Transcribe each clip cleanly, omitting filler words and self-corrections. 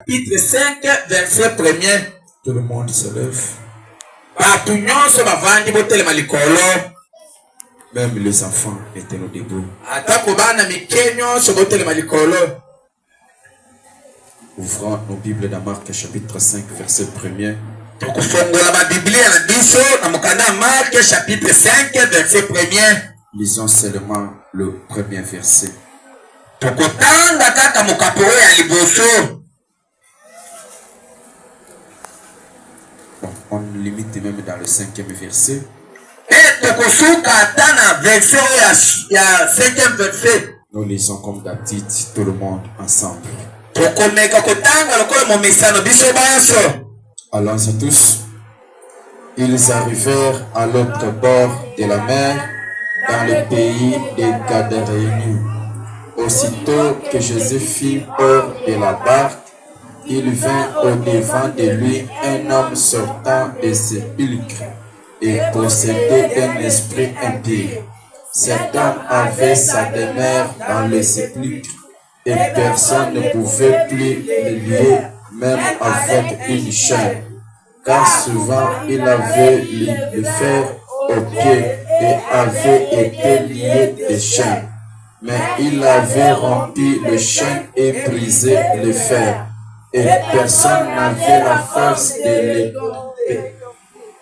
chapitre 5, verset 1er. Tout le monde se lève. Même les enfants étaient debout. Ouvrons nos Bibles dans Marc chapitre 5, verset 1er. Chapitre 5, verset 1er. Lisons seulement le premier verset. Bon, on limite même dans le 5e verset. Nous lisons comme d'habitude tout le monde ensemble. Allons-y tous. Ils arrivèrent à l'autre bord de la mer, dans le pays des Gadaréens. Aussitôt que Jésus fit hors de la barque, il vint au-devant de lui un homme sortant des sépulcres et possédé d'un esprit impur. Cet homme avait sa demeure dans les sépulcres et personne ne pouvait plus le lier, même avec une chaîne, car souvent il avait le fer aux pieds et avait été lié des chaînes. Mais il avait rompu les chaînes et brisé le fer, et personne n'avait la force de le couper.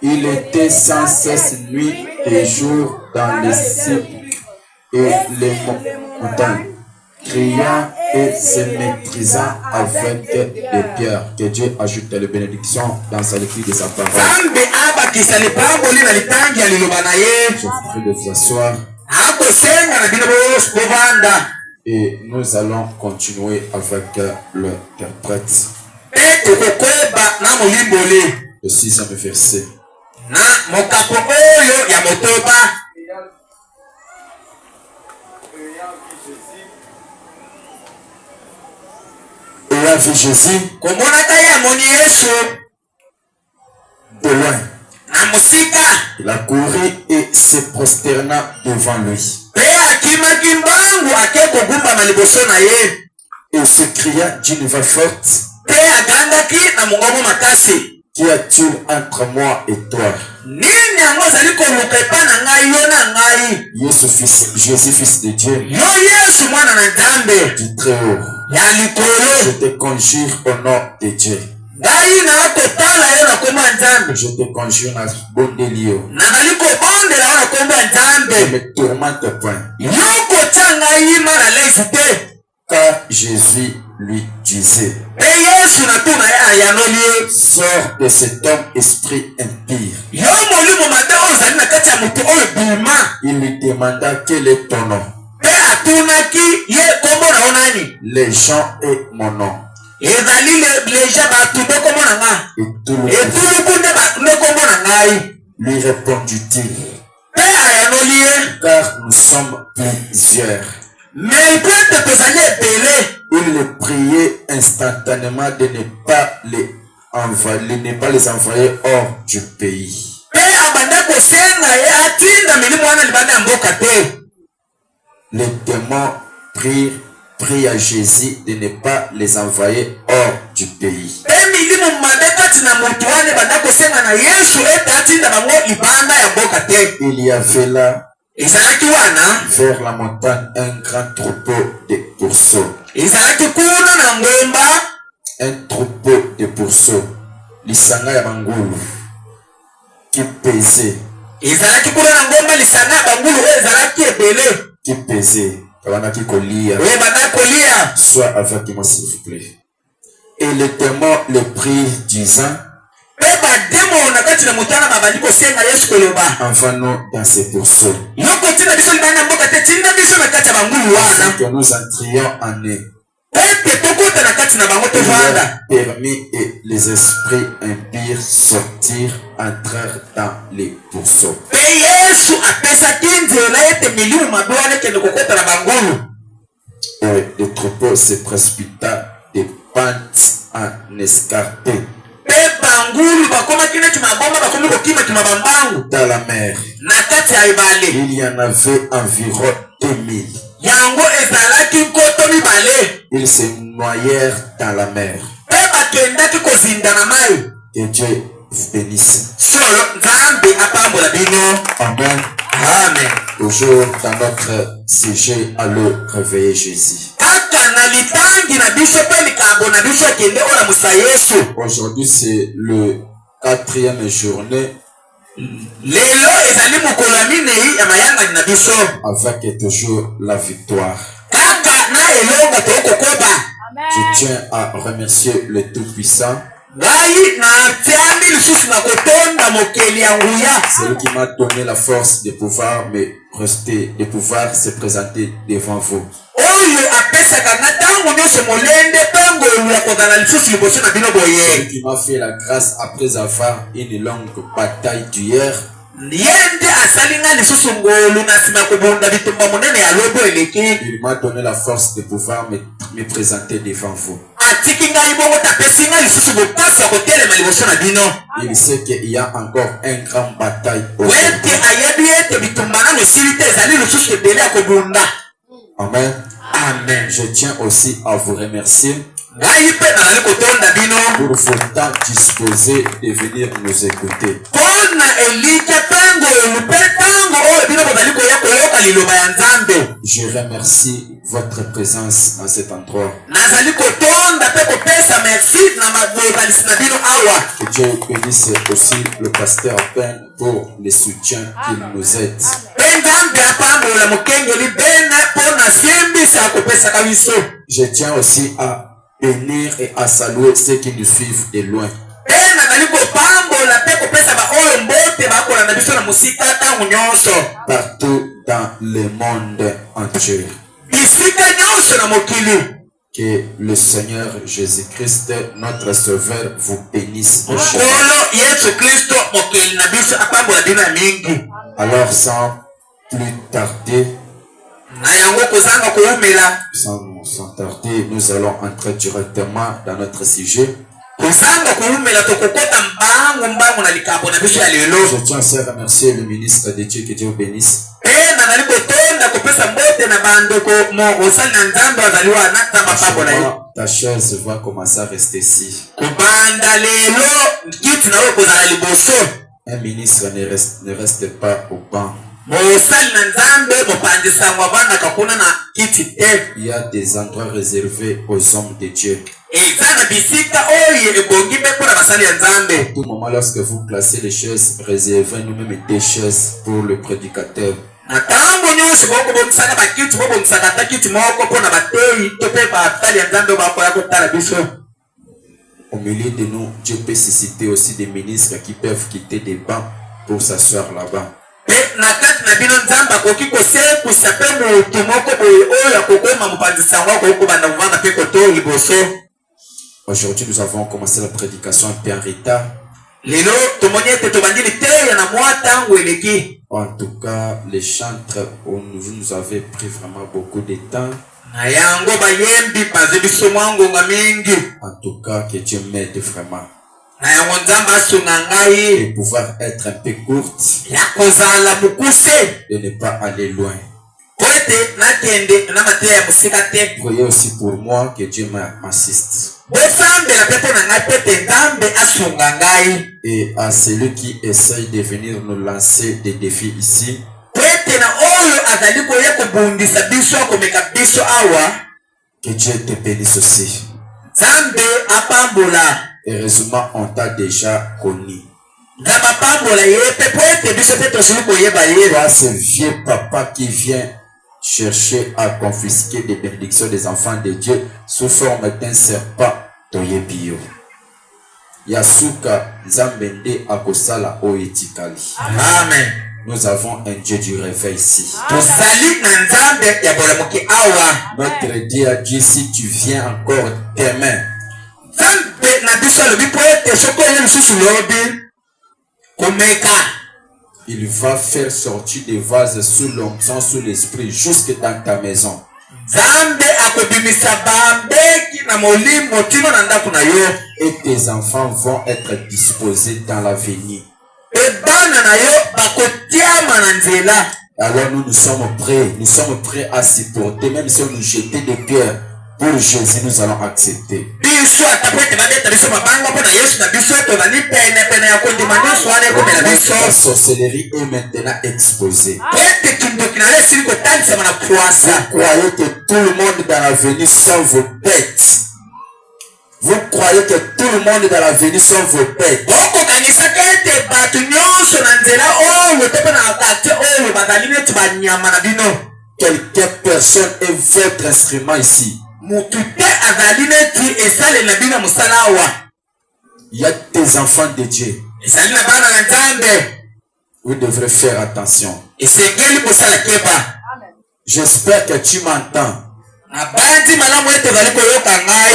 Il était sans cesse nuit et jour dans les sépulcres et les montagnes, criant et se maîtrisant avec des pierres. Que Dieu ajoute les bénédictions dans sa lecture de sa parole. Je vous prie de vous asseoir. Et nous allons continuer avec l'interprète. Le 6e verset. Ayant vu Jésus de loin, il a couru et se prosterna devant lui. Et se cria d'une voix forte: Qu'y a-t-il entre moi et toi? Jésus, fils de Dieu, du très haut, je te conjure au nom de Dieu. Je te conjure dans ce bon délire. Ne me tourmente point. Car Jésus lui disait: Sors de cet homme esprit impur. Il lui demanda: Quel est ton nom? Les gens est mon nom. Et tout le lui répondit-il: Car nous sommes plusieurs. Il le priait instantanément de ne pas les envoyer hors du pays. Les démons prient à Jésus de ne pas les envoyer hors du pays. Il y avait là, vers la montagne, un grand troupeau de pourceaux. Un troupeau de pourceaux. Lisanga ya bangulu qui pesait. Qui pesait. Soit avec moi s'il vous plaît. Et le démon le prit disant: Envoie-nous dans ces pourceaux, que nous entrions en eux. Il a permis et les esprits impurs sortir, entrèrent dans les pourceaux. Et le troupeau se précipita de pente en escarpé dans la mer. Il y en avait environ 2000. Ils se noyèrent dans la mer. bakendaki kozinda na mai. Que Dieu vous bénisse. Solo nzambe apambola bino. Amen. Amen. Toujours dans notre sujet à le réveiller Jésus. Kaka na litangi na biso pe likambo na biso kende olamusa Yesu. Aujourd'hui c'est le 4e journée. Lelo ezali mokolo ya minei ya mayangani na biso. Avec toujours la victoire. Kaka na elonga tokokoba. Je tiens à remercier le Tout-Puissant. C'est lui qui m'a donné la force de pouvoir me rester, de pouvoir se présenter devant vous. C'est lui qui m'a fait la grâce après avoir une longue bataille d'hier. Il m'a donné la force de pouvoir me présenter devant vous. Il sait qu'il y a encore une grande bataille aujourd'hui. Amen. Amen. Je tiens aussi à vous remercier pour votre temps disposé de venir nous écouter. Je remercie votre présence à cet endroit. Que Dieu bénisse aussi le pasteur Ben pour le soutien qu'il nous aide. Je tiens aussi à bénir et à saluer ceux qui nous suivent de loin. Partout dans le monde entier. Que le Seigneur Jésus-Christ, notre Sauveur, vous bénisse. Alors sans plus tarder, sans tarder, nous allons entrer directement dans notre sujet. Je tiens aussi à remercier le ministre de Dieu, que Dieu bénisse. Ta chaise va commencer à rester ici. Un ministre ne reste pas au banc. Il y a des endroits réservés aux hommes de Dieu. À tout moment, lorsque vous placez les chaises, réservez nous-mêmes des chaises pour le prédicateur. Au milieu de nous, Dieu peut susciter aussi des ministres qui peuvent quitter des bancs pour s'asseoir là-bas. Aujourd'hui, nous avons commencé la prédication un peu en retard. En tout cas, les chantres, vous nous avez pris vraiment beaucoup de temps. En tout cas, que Dieu m'aide vraiment. Et pouvoir être un peu courte. De ne pas aller loin. Priez aussi pour moi, que Dieu m'assiste. Et à celui qui essaye de venir nous lancer des défis ici, que Dieu te bénisse aussi. Heureusement, on t'a déjà connu. Toi, ce vieux papa qui vient chercher à confisquer des bénédictions des enfants de Dieu sous forme d'un serpent toyebio. Yasuka Zambende Akosala Oetikali. Amen. Nous avons un Dieu du réveil ici. Notre Dieu a dit, si tu viens encore demain, il va faire sortir des vases sous l'onction, sous l'esprit, jusque dans ta maison. Et tes enfants vont être disposés dans l'avenir. Alors nous sommes prêts à supporter, même si on nous jetait des pierres. Pour Jésus, nous allons accepter. La sorcellerie est maintenant exposée. Vous croyez que tout le monde dans l'avenir sont vos bêtes. Vous croyez que tout le monde dans l'avenir sont vos bêtes. Quelques personnes est votre instrument ici. Il y a des enfants de Dieu. Vous devrez faire attention. J'espère que tu m'entends.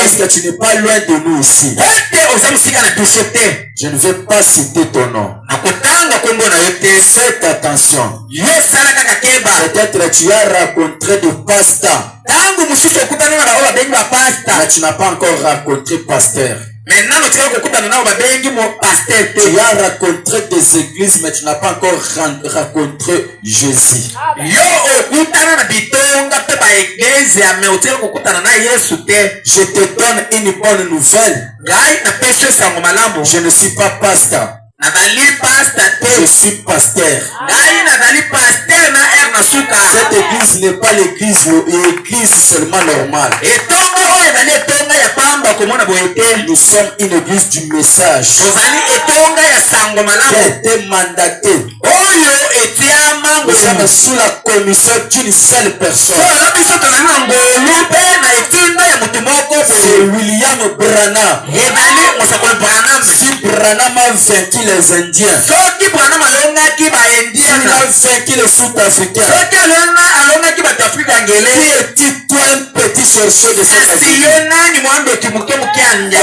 Est-ce que tu n'es pas loin de nous ici? Je ne vais pas citer ton nom. Faites attention. Peut-être tu as rencontré des pasteurs. Mais tu n'as pas encore rencontré pasteur. Tu as rencontré des églises, mais tu n'as pas encore rencontré Jésus. Je te donne une bonne nouvelle. Je ne suis pas pasteur. Je suis pasteur. Cette église n'est pas l'église seulement normale. Nous sommes une église du message qui a été mandatée. Nous sommes sous la commission d'une seule personne. C'est William Branham. Si Branham a vaincu les Indiens, il a vaincu les Sud-Africains, qui est-il toi un petit sorcier de cette vie?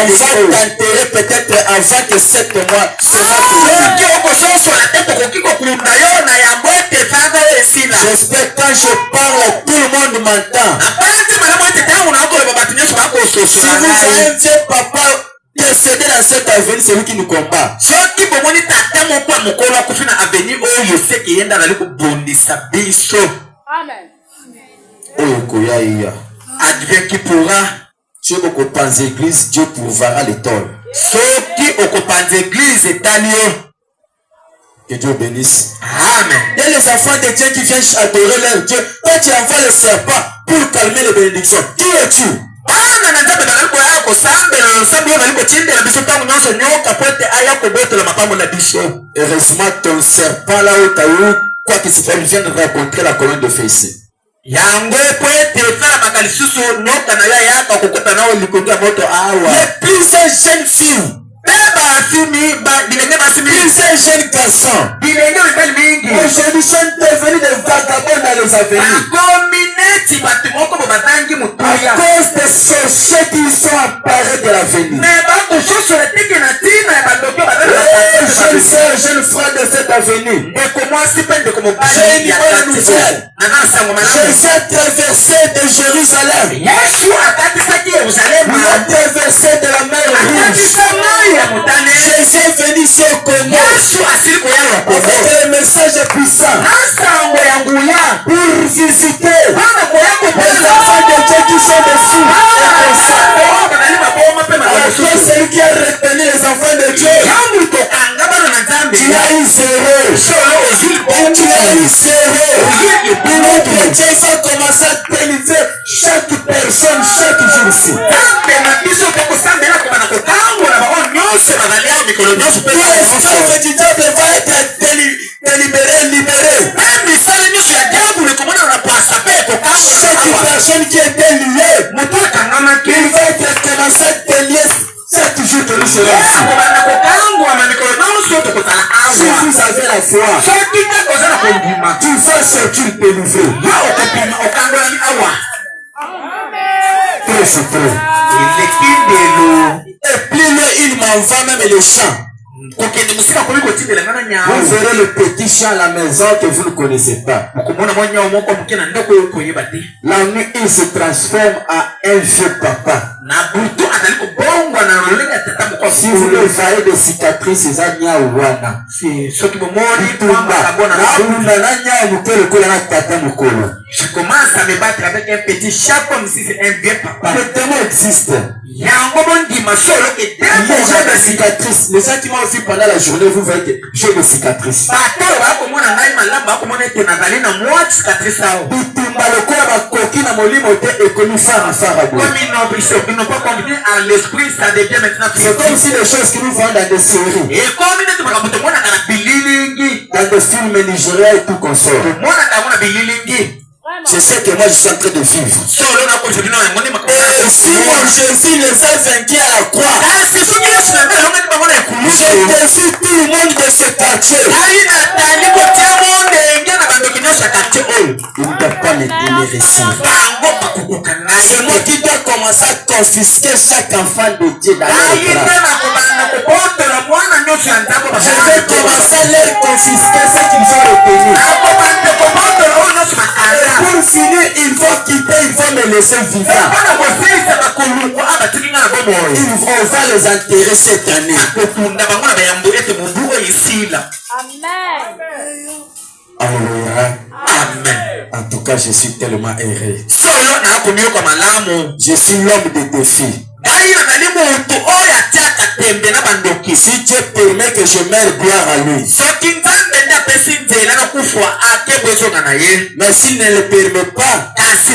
On va t'enterrer peut-être avant que 7 mois. J'espère que quand je parle, tout le monde m'entend. Si vous avez un vieux papa décédé dans cette avenue, c'est lui qui nous combat. Amen. Advient qui pourra. Tu occupes l'église, Dieu pourvoira les torts. Ceux qui occupent l'église est allié. Que Dieu bénisse. Amen. Et les enfants de Dieu qui viennent adorer leur Dieu, toi tu envoies le serpent pour calmer les bénédictions. Qui es-tu? Heureusement ton serpent là où tu as eu, quoi qu'il se passe, vient de rencontrer la colonne de feu ici. Les plus jeunes filles, plusieurs jeunes garçons, aujourd'hui sont devenus des vagabonds dans les avenirs. À cause des sorciers qui sont apparus de l'avenir. Jeune frère de cet avenir, j'ai une bonne nouvelle. Jésus a traversé de Jérusalem. Il a traversé de la mer Rouge. Jésus est venu sur Congo avec le message puissant pour visiter les enfants de Dieu qui sont dessous. Alors toi, celui qui a retenu les enfants de Dieu, tu as eu zéro. Tu as eu zéro. Notre Dieu va commencer à délivrer chaque personne chaque jour ici. L'esclave du diable va être libéré. Chaque personne qui était liée, il va être commencé à délier chaque jour que nous serons ici. Si vous avez la foi, tu vas sortir délivré. Très très. Et plus loin, il m'envoie même les champs. Vous verrez le petit champ à la maison que vous ne connaissez pas. La nuit, il se transforme en un vieux papa. Si vous le voyez des cicatrices, c'est un nyaouana. Je commence à me battre avec un petit chat comme si c'est un vieux papa. Le démon existe. J'ai des cicatrices. Les gens qui m'ont vu pendant la journée, vous voyez que j'ai des cicatrices. C'est comme si les choses qui nous vendent dans des séries, dans des films nigériens et tout consort. C'est ce que moi je suis en train de vivre. Et si mon Jésus les a vaincus à la croix, je défie tout le monde de ce quartier. Il ne peut pas me réussir. C'est moi qui dois commencer à confisquer chaque enfant de Dieu dans leur bras. Je vais commencer à leur confisquer ce qu'ils ont retenu. Pour finir, il faut quitter, il faut me laisser vivant. On va les enterrer cette année. Alléluia. Amen. En tout cas, je suis tellement heureux. Je suis l'homme de défi. Si Dieu permet que je meure, gloire à lui. Mais s'il ne le permet pas, je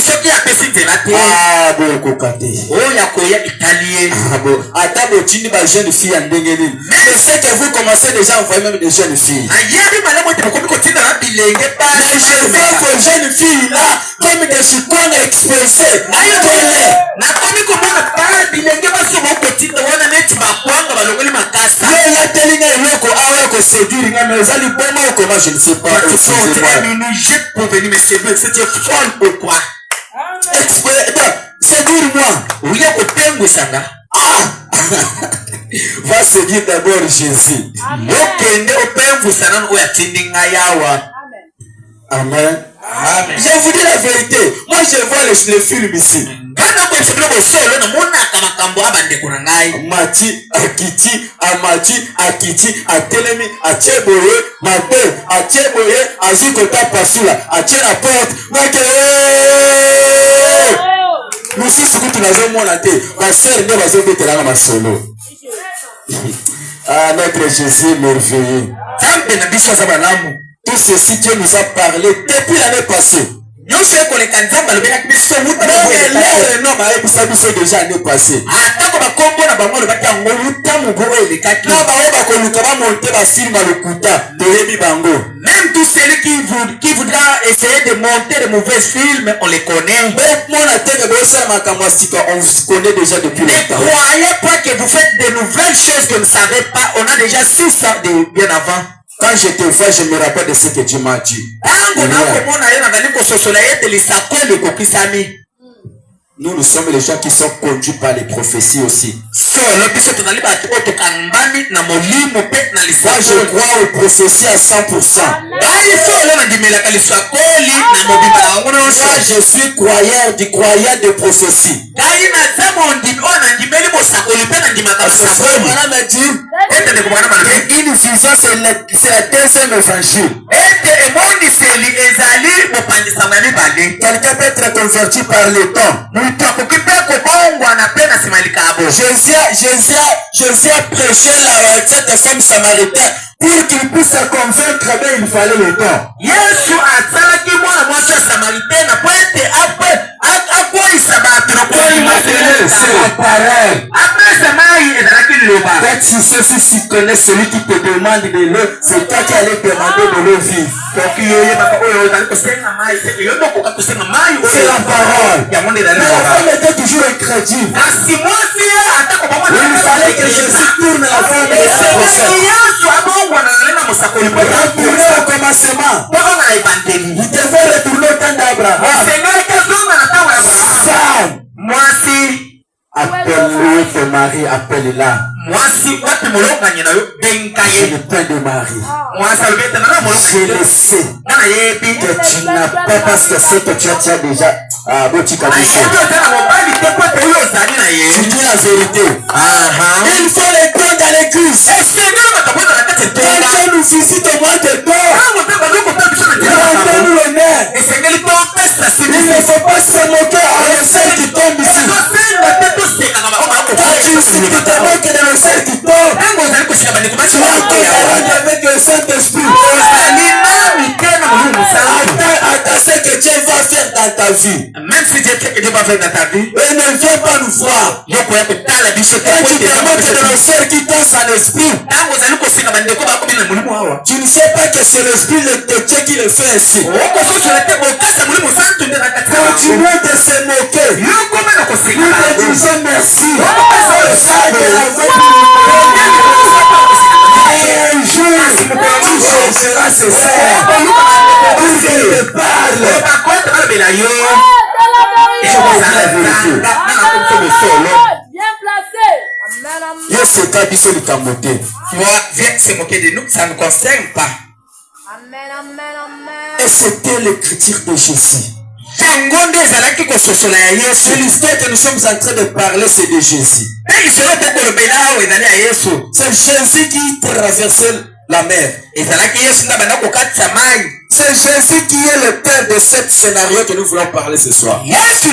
sais que vous commencez déjà à envoyer même des jeunes filles. Mais je veux vos jeunes filles là, comme des chicones exposées. Je ne sais pas. Pour venir me servir, c'était folle pourquoi. Séduire-moi. Va séduire d'abord Jésus. Amen. Je vous dis la vérité. Moi je vois les films ici. Mati, Akiti, Amati, Akiti, Atelemi, Acheboye, Mabe, Acheboye, Azikota Pasula, Ache la porte, nous sommes ce que tu n'as jamais monté. Ma soeur ne va pas être là dans ma solo. Ah, notre Jésus est merveilleux. Tout ceci, Dieu nous a parlé depuis l'année passée. Déjà l'année passée. Même tous ceux qui voudra essayer de monter de mauvais films, on les connaît. On vous connaît déjà depuis longtemps. Ne croyez pas que vous faites de nouvelles choses que vous ne savez pas. On a déjà 6 ans de bien avant. Quand je te vois, je me rappelle de ce que tu m'as dit. Nous sommes les gens qui sont conduits par les prophéties aussi. Moi, je crois aux prophéties à 100%. Moi, je suis croyant du croyant de prophéties. Une vision, c'est la deuxième évangile. Quelqu'un peut être converti par le temps. Jésus a prêché cette femme samaritaine. Pour qu'il puisse se convaincre, il fallait le temps. Peut-être si ceux-ci s'y connaissent, celui qui te demande de l'eau, c'est toi qui allais demander de l'eau vive. C'est la parole. Mais la femme était toujours incrédule. Il fallait que Jésus tourne la femme et la prochaine. Retourner au commencement. Il devait retourner au temps d'Abraham. Femme, appelle-le ton mari, appelle-la. Je n'ai pas de mari. Je le sais que tu n'as pas parce que c'est que tu as déjà tu dis la vérité. Il faut les prendre dans l'église. Quelqu'un nous visite au mois de temps. Rendez-nous l'honneur. Il ne faut pas se moquer à celle qui tombe ici. Dieu va faire dans ta vie. Et ne viens pas nous voir. Quand Quand tu demandes de nos sœurs qui dansent en esprit, tu ne sais pas que c'est l'esprit de Dieu qui le fait ainsi. Continuez de se moquer. Nous te disons merci. Un jour, tu chercheras ce soir pour qu'il te parle. Bien placé. Yesu kabisa likamote. Viens se moquer de nous, ça ne nous concerne pas. Amen, amen, amen. Et c'était l'écriture de Jésus. C'est l'histoire que nous sommes en train de parler, c'est de Jésus. C'est Jésus qui traversait la mer. C'est Jésus qui est le père de ce scénario que nous voulons parler ce soir. Est-ce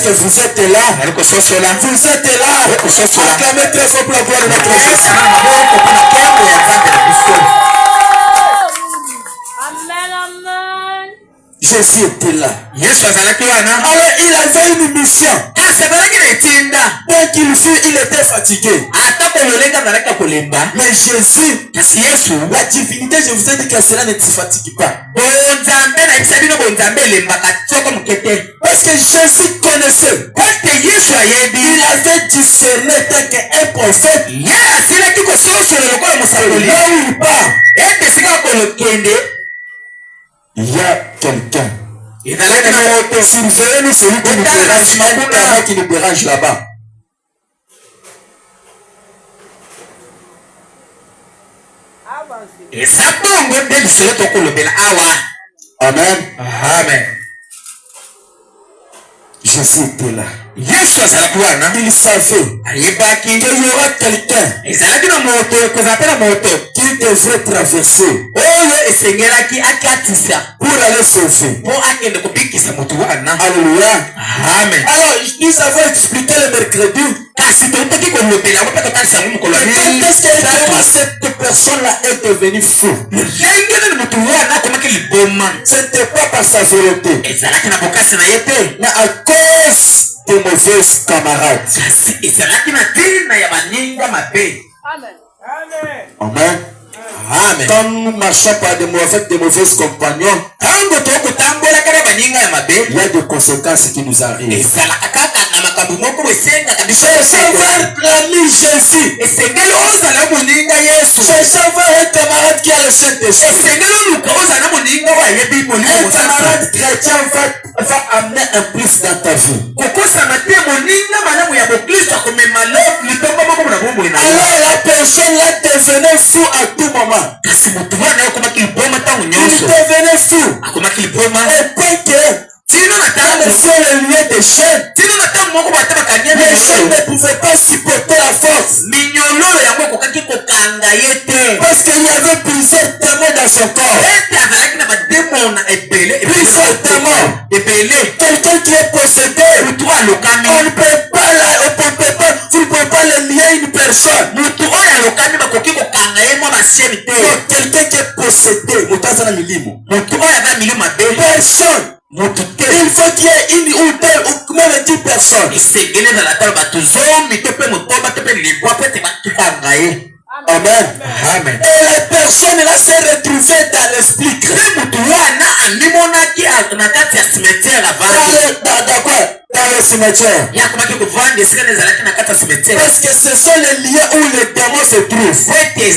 que vous êtes là? Vous êtes là? Acclamez très fort pour la gloire de notre Jésus. Amen, amen. Jésus était là. Alors il avait une mission. Donc il était fatigué. Mais Jésus, la divinité, je vous ai dit que cela ne te fatigue pas. Parce que Jésus connaissait. Il avait discerné tel qu'un prophète. Là où il part, il y a quelqu'un. Surveillez-nous celui qui nous dérange là-bas. Amen. Amen. Jésus était là. Il savait qu'il y aura quelqu'un qui devrait traverser pour aller sauver. Alléluia. Amen. Alors, nous avons expliqué le mercredi. Qu'est-ce que cette personne-là est devenue fou? Ce n'était pas par sa volonté, mais à cause des mauvaises camarades. Amen. Amen. Amen. Quand nous marchons par des mauvais compagnons, il y a des conséquences qui nous arrivent. Cherchez l'ami Jésus. Cherchez un camarade qui a le Saint-Esprit. Un camarade chrétien va amener un plus dans ta vie. Alors la personne là devenait fou à tout moment. Il devenait fou. Et point que dans le ciel il y a des chaînes. Les chaînes ne pouvaient pas supporter la force. Parce qu'il y avait plusieurs témoins dans son corps. Plusieurs témoins. Quelqu'un qui est possédé. On ne peut pas vous ne pouvez pas le lier à une personne. Quelqu'un qui est possédé. Personne. Il faut qu'il y ait une ou deux ou même 10 personnes. Amen. Amen. Et la personne là s'est retrouvée dans l'esprit Christ. Dans le cimetière. Parce que ce sont les lieux où les démons se trouvent. Que les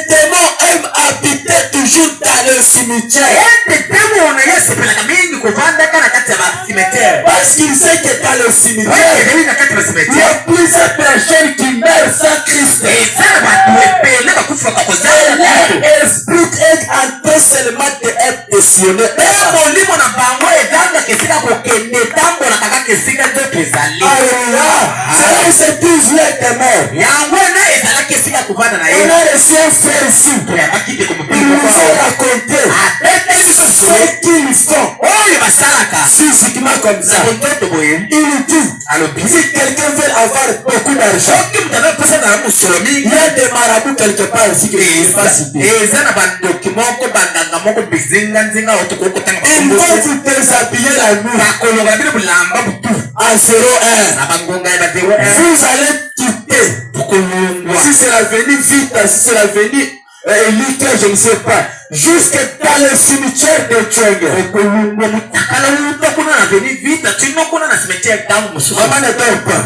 démons aiment habiter toujours dans le cimetière. Parce qu'ils savent que dans le cimetière, il y a plusieurs personnes qui meurent sans Christ. L'esprit est en train seulement d'être questionné. C'est là où se trouvent les témoins. On a reçu un frère ici. Il nous a raconté ce qu'ils font physiquement pas comme ça. Il dit, si quelqu'un veut avoir beaucoup d'argent, il y a des marabouts quelque part ici que je ne sais pas citer. Ils vont vous déshabiller la nuit à 0,1. Vous allez quitter. Si c'est la venue vite, si c'est la venue Elite, je ne sais pas. Jusque dans le cimetière de Tchèque. Maman ne dort pas.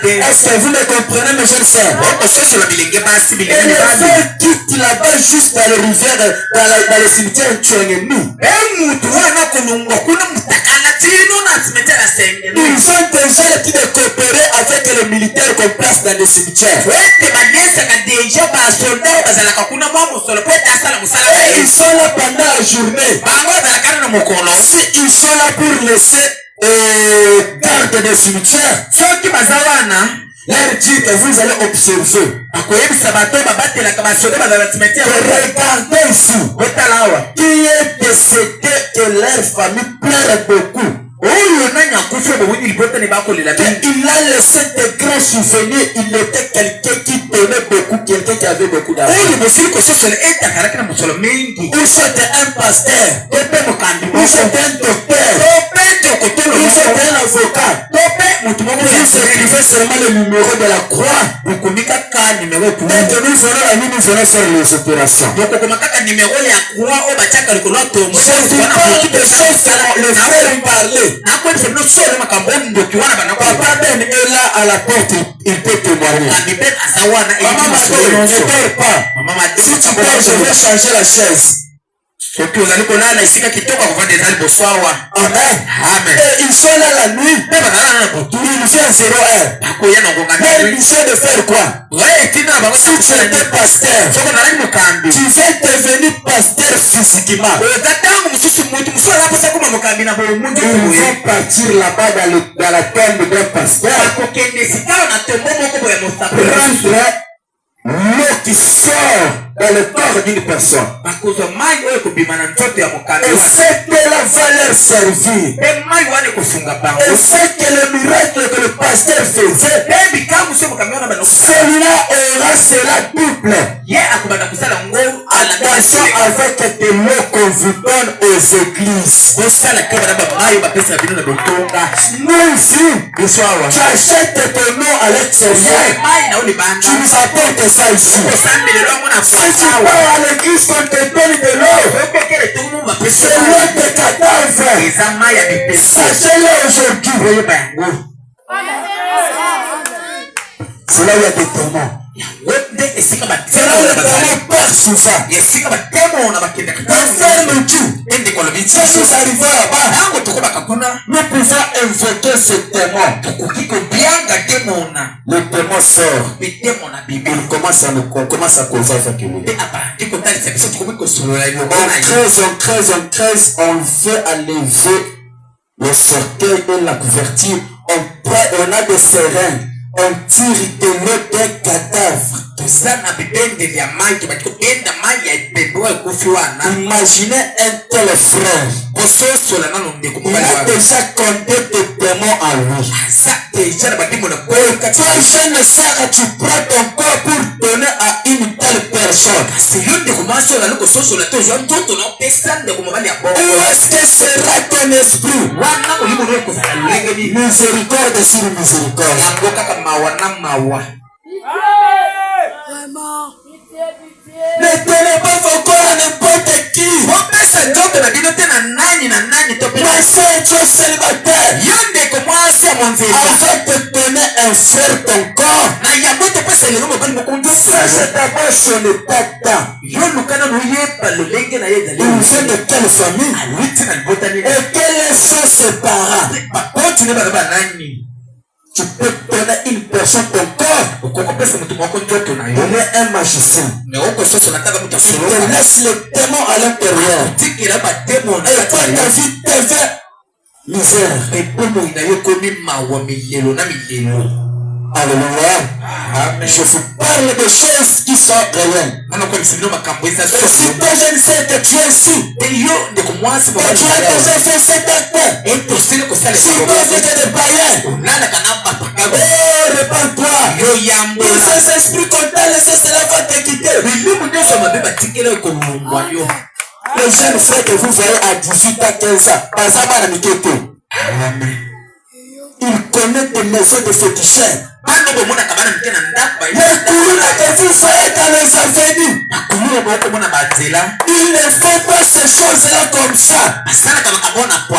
Est-ce que vous me comprenez, mes jeunes sœurs? Et les frères quittent là-bas juste dans les rivières, dans le cimetière de Tchèque. Ils ont déjà l'habitude de coopérer avec les militaires qu'on place dans les cimetières. Et ils sont là pendant la journée. Si ils sont là pour laisser garde des cimetières, leur dit que vous allez observer. Regardez ici. Qui est décédé que leur famille pleure beaucoup. Il a laissé de grands souvenirs. Il était quelqu'un qui donnait beaucoup, quelqu'un qui avait beaucoup d'argent. Ou c'était un pasteur, ou c'était un docteur, ou c'était un avocat. Vous écrivez seulement le numéro de la croix. Dès que nous allons la nuit, nous allons faire les opérations. Je parle de choses que le frère lui parlait. Papa Ben est là à la porte, il peut témoigner. Maman m'a dit, ne dors pas. Si tu dors, je vais changer la chaise. Amen. Et ils sont là la nuit. Ils viennent 0 heure. Leur mission de faire quoi? Si tu étais pasteur, tu veux devenir pasteur physiquement. Ils vont partir là-bas dans la tombe d'un pasteur. Prendre l'eau qui sort dans le corps d'une personne. Et c'est que la valeur servir. Et c'est que le miracle que le pasteur faisait, celui-là aura cela double. Attention avec de l'eau qu'on vous donne aux églises. Nous ici, tu achètes ton eau à l'extérieur. Tu nous apportes ça ici. Si tu pars à l'église qu'on te donne de l'eau, c'est l'eau de cadavre. Sachez-le aujourd'hui. C'est là où il y a des témoins. C'est là où les témoins partent souvent. Enferme tout. Si nous arrivons là-bas, nous pouvons invoquer ce témoin. Le témoin sort. Il commence à causer avec lui. On creuse, on veut enlever le cercueil et la couverture. On a des seringues. On tire de l'eau d'un cadavre. Imaginez un tel frère. Il a déjà compté des démons à lui. Toi, jeune sœur, tu prends ton corps pour donner à une telle personne. Où est-ce que sera ton esprit? Miséricorde sur miséricorde. Ne donnez pas vos corps à n'importe qui. Ma soeur, tu es célibataire. Avant de donner un frère ton corps, sache d'abord son état d'âme. Il vient de quelle famille? Et quels sont ses parents? Tu peux donner une personne ton corps. Donner un magicien. Il te laisse le démon à l'intérieur. Et toi, ta vie devient misère. Alléluia. Je vous parle de choses qui sont réelles. Et si toi je ne sais que tu es ici, que tu as déjà fait cet acte, si toi vous êtes des païens, oh, répands-toi. Tous ces esprits qu'on t'a laissé, cela va te quitter. Les jeunes frères que vous voyez à 18 ans, 15 ans, ils connaissent des maisons de féticheurs. Les couronnes que vous voyez dans les avenues, ils ne font pas ces choses-là comme ça.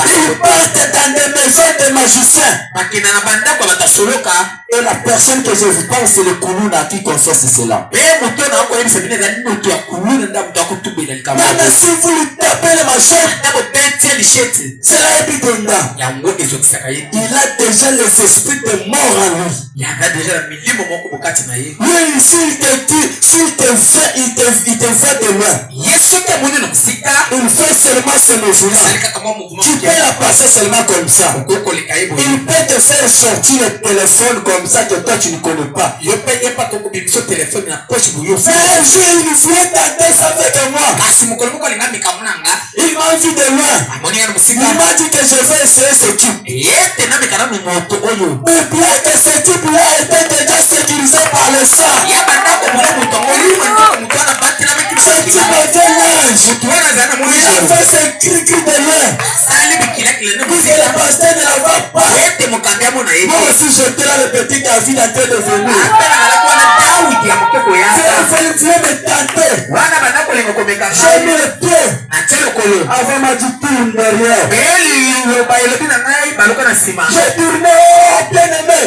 Ils partent dans des maisons de magiciens. Et la personne que je vous parle, c'est le couloir à qui confesse cela. Même si vous lui tapez les machins, cela est bidonda. Il a déjà les esprits de mort en lui. Oui, s'il te dit, s'il te fait, il te fait de loin. Il fait seulement ce mouvement. Tu peux la passer seulement comme ça. Il peut te faire sortir le téléphone comme ça que toi tu ne connais pas. Mais un jour il voulait tenter ça avec moi. Il m'a vu de loin. Il m'a dit que je vais essayer ce type. Mais bien que ce type-là était déjà sécurisé par le sang. Ce type était l'ange. Il a fait ce cri de loin. Puisque le pasteur ne la voit pas. Moi aussi j'étais là, le petit David en train de venir. Il voulait me tenter. J'ai mis le pied. Avant m'a dit tourne derrière. J'ai tourné, bien aimé.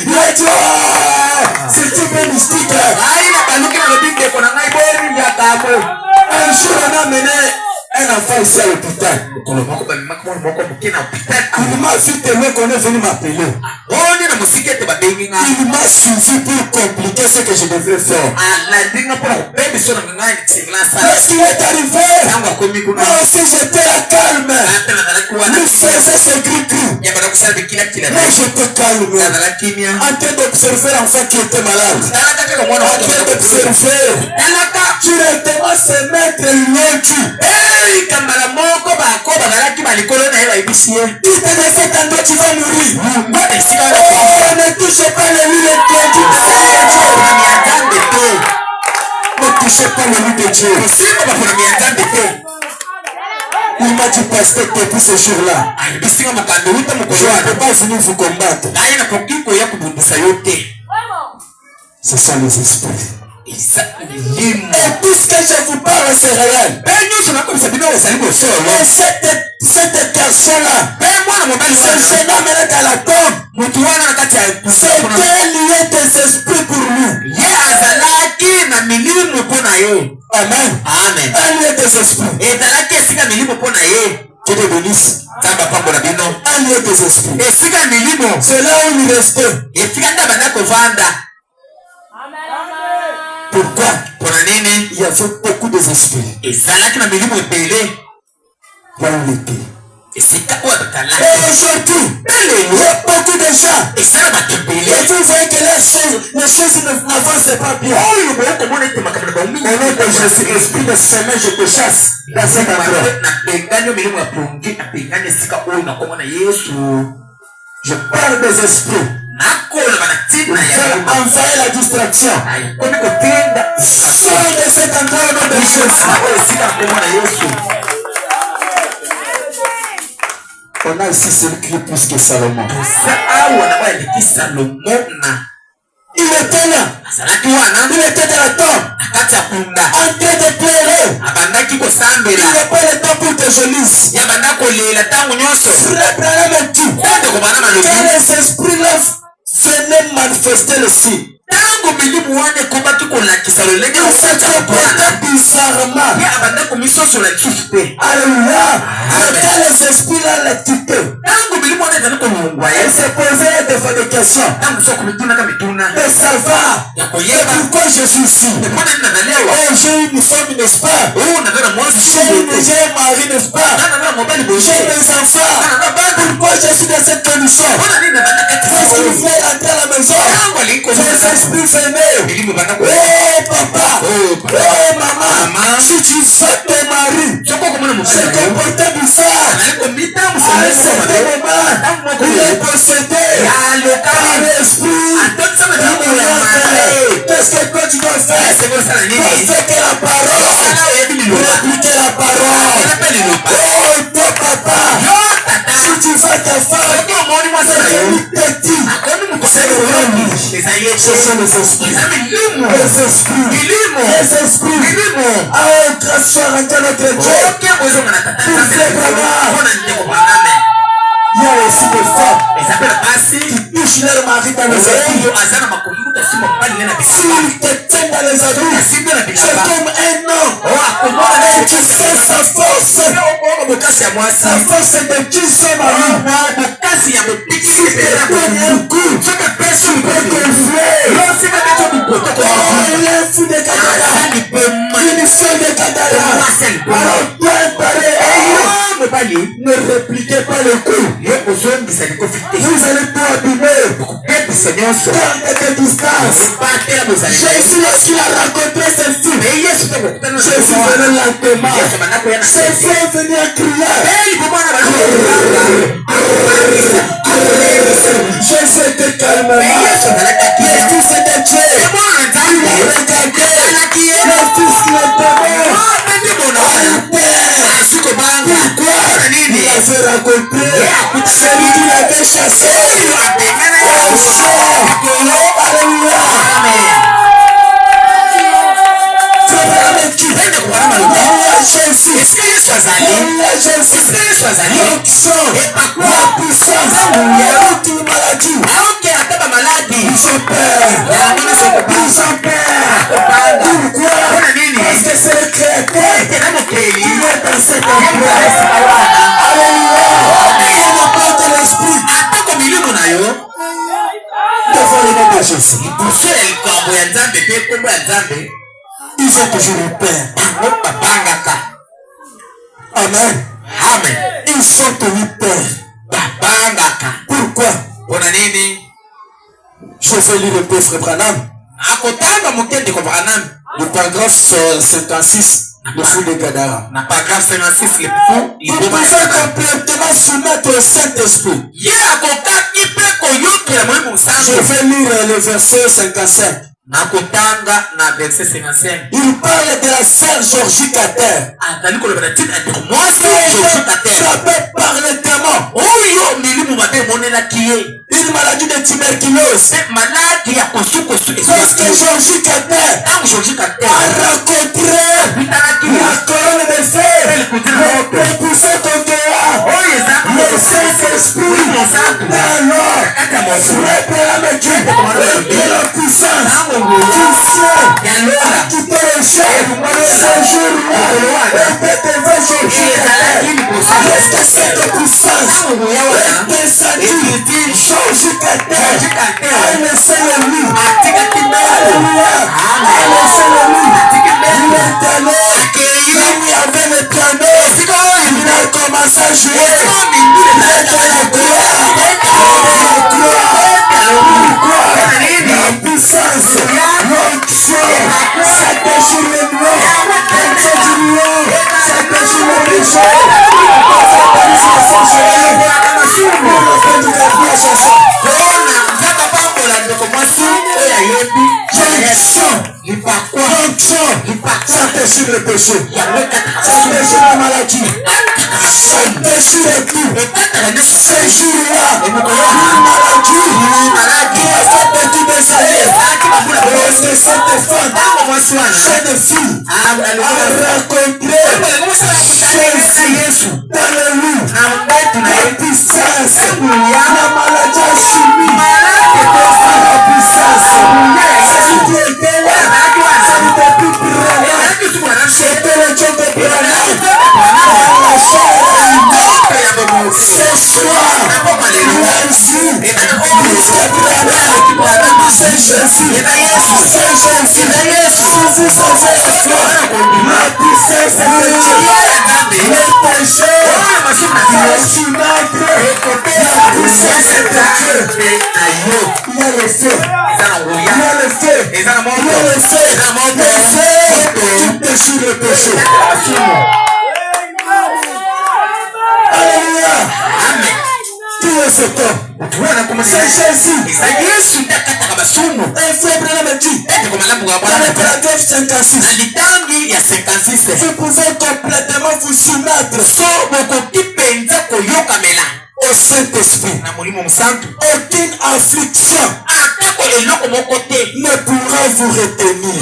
Il a dit c'est type mystique. Un jour on a mené un enfant ici à l'hôpital. Il m'a vu tellement qu'on est venu m'appeler. Il m'a suivi pour compliquer ce que je devrais faire. Lorsqu'il est arrivé, moi aussi j'étais à calme. Il faisait ce gris-gris. Moi j'étais calme. En train d'observer l'enfant qui était malade. En train d'observer. Directement se mettre loin. Il te dit cet endroit tu vas mourir. Oh, ne touchez pas le lit de Dieu. Ne touchez pas le lit de Dieu. Il m'a dit pasteur depuis ce jour-là, je ne peux pas venir vous combattre. Ce sont les esprits. Et tout ce que je vous parle c'est réel. Et cette personne-là, ce jeune homme est dans la tombe. C'était lié des esprits pour nous. Amen. Un lié des esprits. Que Dieu bénisse. Un lié des esprits. C'est là où il restait. Pourquoi? Il y avait beaucoup d'esprits. Là où il était. Et aujourd'hui, il y a beaucoup de gens. Et vous voyez que les choses n'avancent pas bien. Au nom de Jésus, esprit de semaine, je te chasse dans cet endroit. Je parle des esprits. Envoyer la distraction. Sors de cet endroit au nom de Jésus. On a ici celui qui est plus que Salomon. Il était là. Il était dans la tombe. En train de pleurer. Il n'a pas le temps pour te gémisse. Frère Branham me dit que les esprits-là venaient manifester le signe. Il s'est comporté bizarrement. Alléluia. Quand les esprits-là les quittaient, il se posait te faire des questions. De savoir pourquoi je suis ici. Oh, j'ai une femme, n'est-ce pas? J'ai un mari, n'est-ce pas? J'ai des enfants. Pourquoi je suis dans cette condition? Est-ce qu'il voulait rentrer à la maison? J'ai l'esprit fermé. Oh papa, oh maman, si tu fais ton mari se comporter bizarre, à un certain moment, il est possédé par l'esprit. Qu'est-ce que toi tu dois faire? Faire que la parole, répliquer la parole. Oh toi papa, si tu fais ta femme, c'est petit. C'est le rôle. Ce sont les esprits. Les esprits. Ah, grâce à notre Dieu. Il y a aussi des femmes qui touchent leur mari dans les habits. S'ils te tiennent dans les habits, c'est comme un homme. Et tu sais sa force. Sa force c'est de tuer son mari. Si tu donnes un coup, tu peux gonfler. Il est fou de Kadala. Il est fou de Kadala. Alors toi, pareil, ne répliquez pas le coup. Vous allez tout abîmer. Garde tes distances. Jésus, lorsqu'il a rencontré cette fille, Jésus venait lentement. Ses frères venaient crier. Jésus était calmement. Le fils de Dieu. Il a regardé. Le fils qui est tombé. Pourquoi il avait rencontré celui qui l'avait chassé? Alléluia. Ils ont toujours eu peur. Amen. Amen. Ils sont tenus peur. Pourquoi? Je vais lire le peu Frère Branham. Le paragraphe 56, le fou de Gadara. Vous pouvez complètement soumettre au Saint-Esprit. Je vais lire le verset 55. Il parle de la sœur Georgie Kater. Frappée par le démon. Une maladie de tuberculose. Lorsque Georgie Kater a rencontré la colonne de fer, repoussé ton dehors, le Saint-Esprit, alors, frappe la Dieu, et la puissance, tu sais, a quitté le ciel, ce jour-là, et peut devant Georgie Kater, lorsque cette puissance est descendue, Georgie Kater a laissé le lit. Alléluia. A laissé le lit. Il est allé. Là où il y avait le piano, il a commencé à jouer. Il est dans la gloire. La puissance, l'onction, ça déchire les noirs. L'onction du lion, ça déchire les méchants. Ça déchire le péché, ça déchire la maladie, ça déchire tout. Ce jour-là, une maladie qui a fait petit désaillir. Lorsque cette femme, cette fille, a rencontré Jésus dans le loup, la puissance, la maladie a subi la puissance. Celui qui était là, ça n'était plus Branham, c'était le Dieu de Branham. La chair, ce soir, Nancy, Jésus. eza Yesu, C'est Jésus. eza Yesu. Jésus, c'est toi. La puissance de Dieu. Le péché. Soumettre. La puissance de Dieu. Il y a le feu. Il y a le feu. Il y a le feu. Le feu qui déchire le péché. Alléluia. Qui est cet homme? C'est Jésus. Un frère Branham dit dans le paragraphe 56, vous pouvez complètement vous soumettre au Saint-Esprit. Aucune affliction ne pourra vous retenir.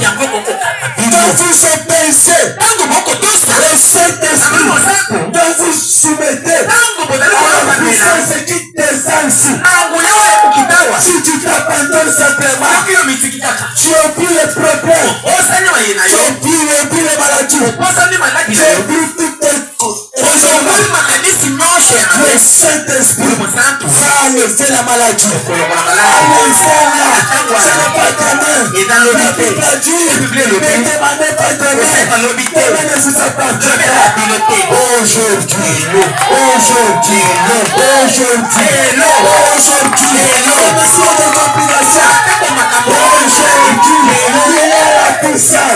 Quand vous obéissez au Saint-Esprit, quand vous soumettez à la puissance qui descend, si tu t'abandonnes simplement, tu oublies les problèmes, tu oublies les maladies, tu oublies toutes tes le Saint-Esprit va enlever la maladie. Ce n'est pas ta main. La Bible a dit, ne demandez pas de main. Ne vous appartient pas. Aujourd'hui, mission de compilation. Aujourd'hui, il y a la puissance.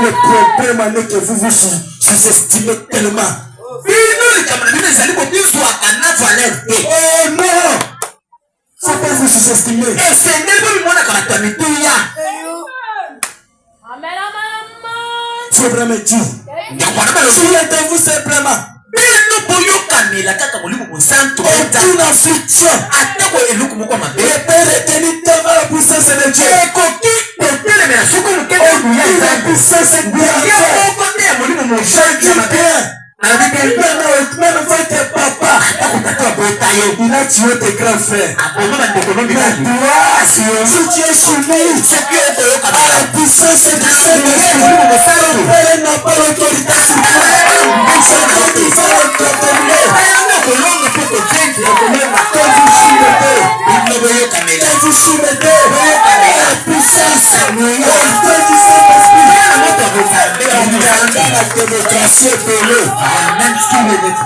Le problème est que vous vous sous-estimez tellement. Oh non! Faut pas vous sous-estimer. C'est vraiment dit. Soumettez-vous simplement. Aucune affliction ne peut retenir devant la puissance de Dieu. Aucune puissance de Dieu. Je dis bien. Même votre papa, il a tué tes grands frères. Mais toi, si tu es soumis à la puissance du Saint-Esprit, ton père n'a pas l'autorité sur toi. C'est toi qui vas le contrôler. Quand vous soumettez à la puissance du Saint-Esprit, la démocratie est belée.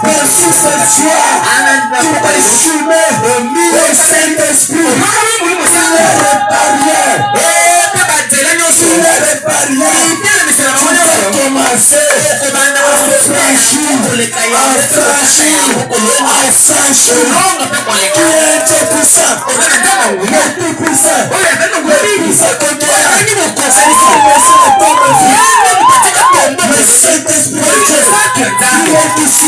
Merci cette joie qui te soumet au Saint-Esprit. Il est les barrières. Il est les barrières. Tu vas commencer à franchir. Qui est Dieu puissant? Le plus puissant. Le puissant que toi. Le Saint-Esprit de Dieu, il est ici.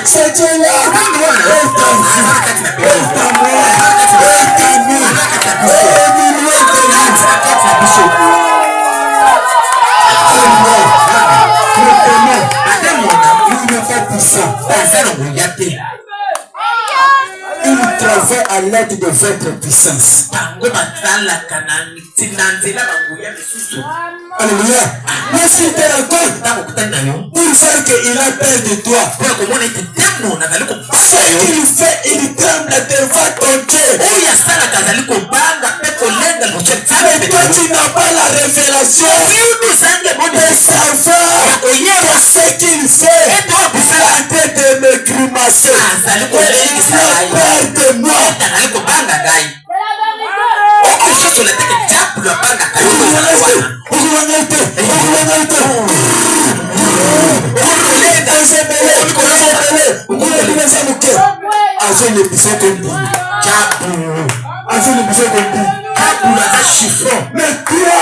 C'est Dieu-là. Il travaille à l'aide de votre puissance. Alléluia. Lorsqu'il te rencontre pour faire qu'il a peur de toi, ce qu'il fait, il tremble devant ton Dieu. Mais toi, tu n'as pas la révélation de savoir que ce qu'il fait est en train de me grimacer. Il a peur de moi. chiffon. Mais toi,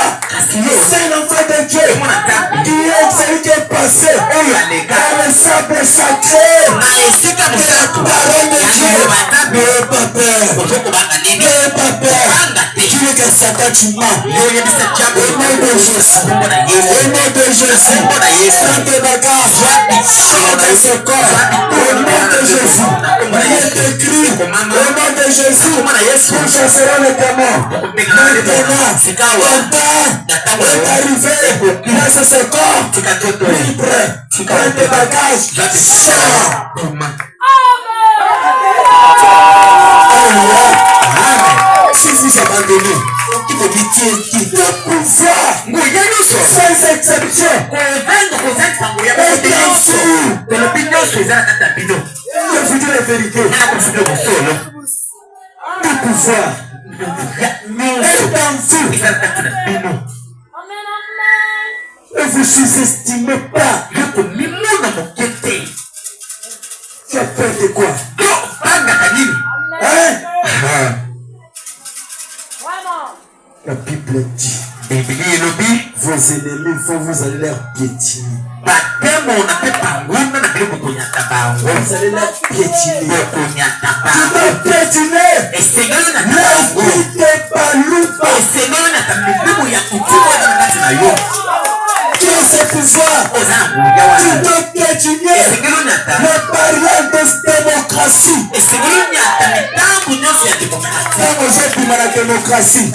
c'est l'enfant de Dieu qui est celui qui est passé dans le sable sacré. La parole de Dieu. Ne pas peur. Ne pas peur. Tu veux que Satan tu mens. Au nom de Jésus. Au nom de Jésus. Prends tes bagages. Sors de ce corps. Au nom de Jésus. Il est écrit. Au nom de Jésus. Nous chasserons les démons. Maintenant, le temps est arrivé. Laisse ce corps libre. Prends tes bagages. Sors. Si vous abandonnez, qui vous métier, qui doit pouvoir, sans exception, et bien sûr, je vous dis la vérité, le pouvoir est en vous. Ne vous sous-estimez pas. Tu as peur de quoi? Hein? La Bible dit, vos ennemis vont vous aller leur piétiner. Vous allez leur piétiner. Tu dois piétiner. N'invitez pas loupa. Tu as ce pouvoir. Tu dois piétiner les barrières de démocratie. Quand vous êtes dans la démocratie, je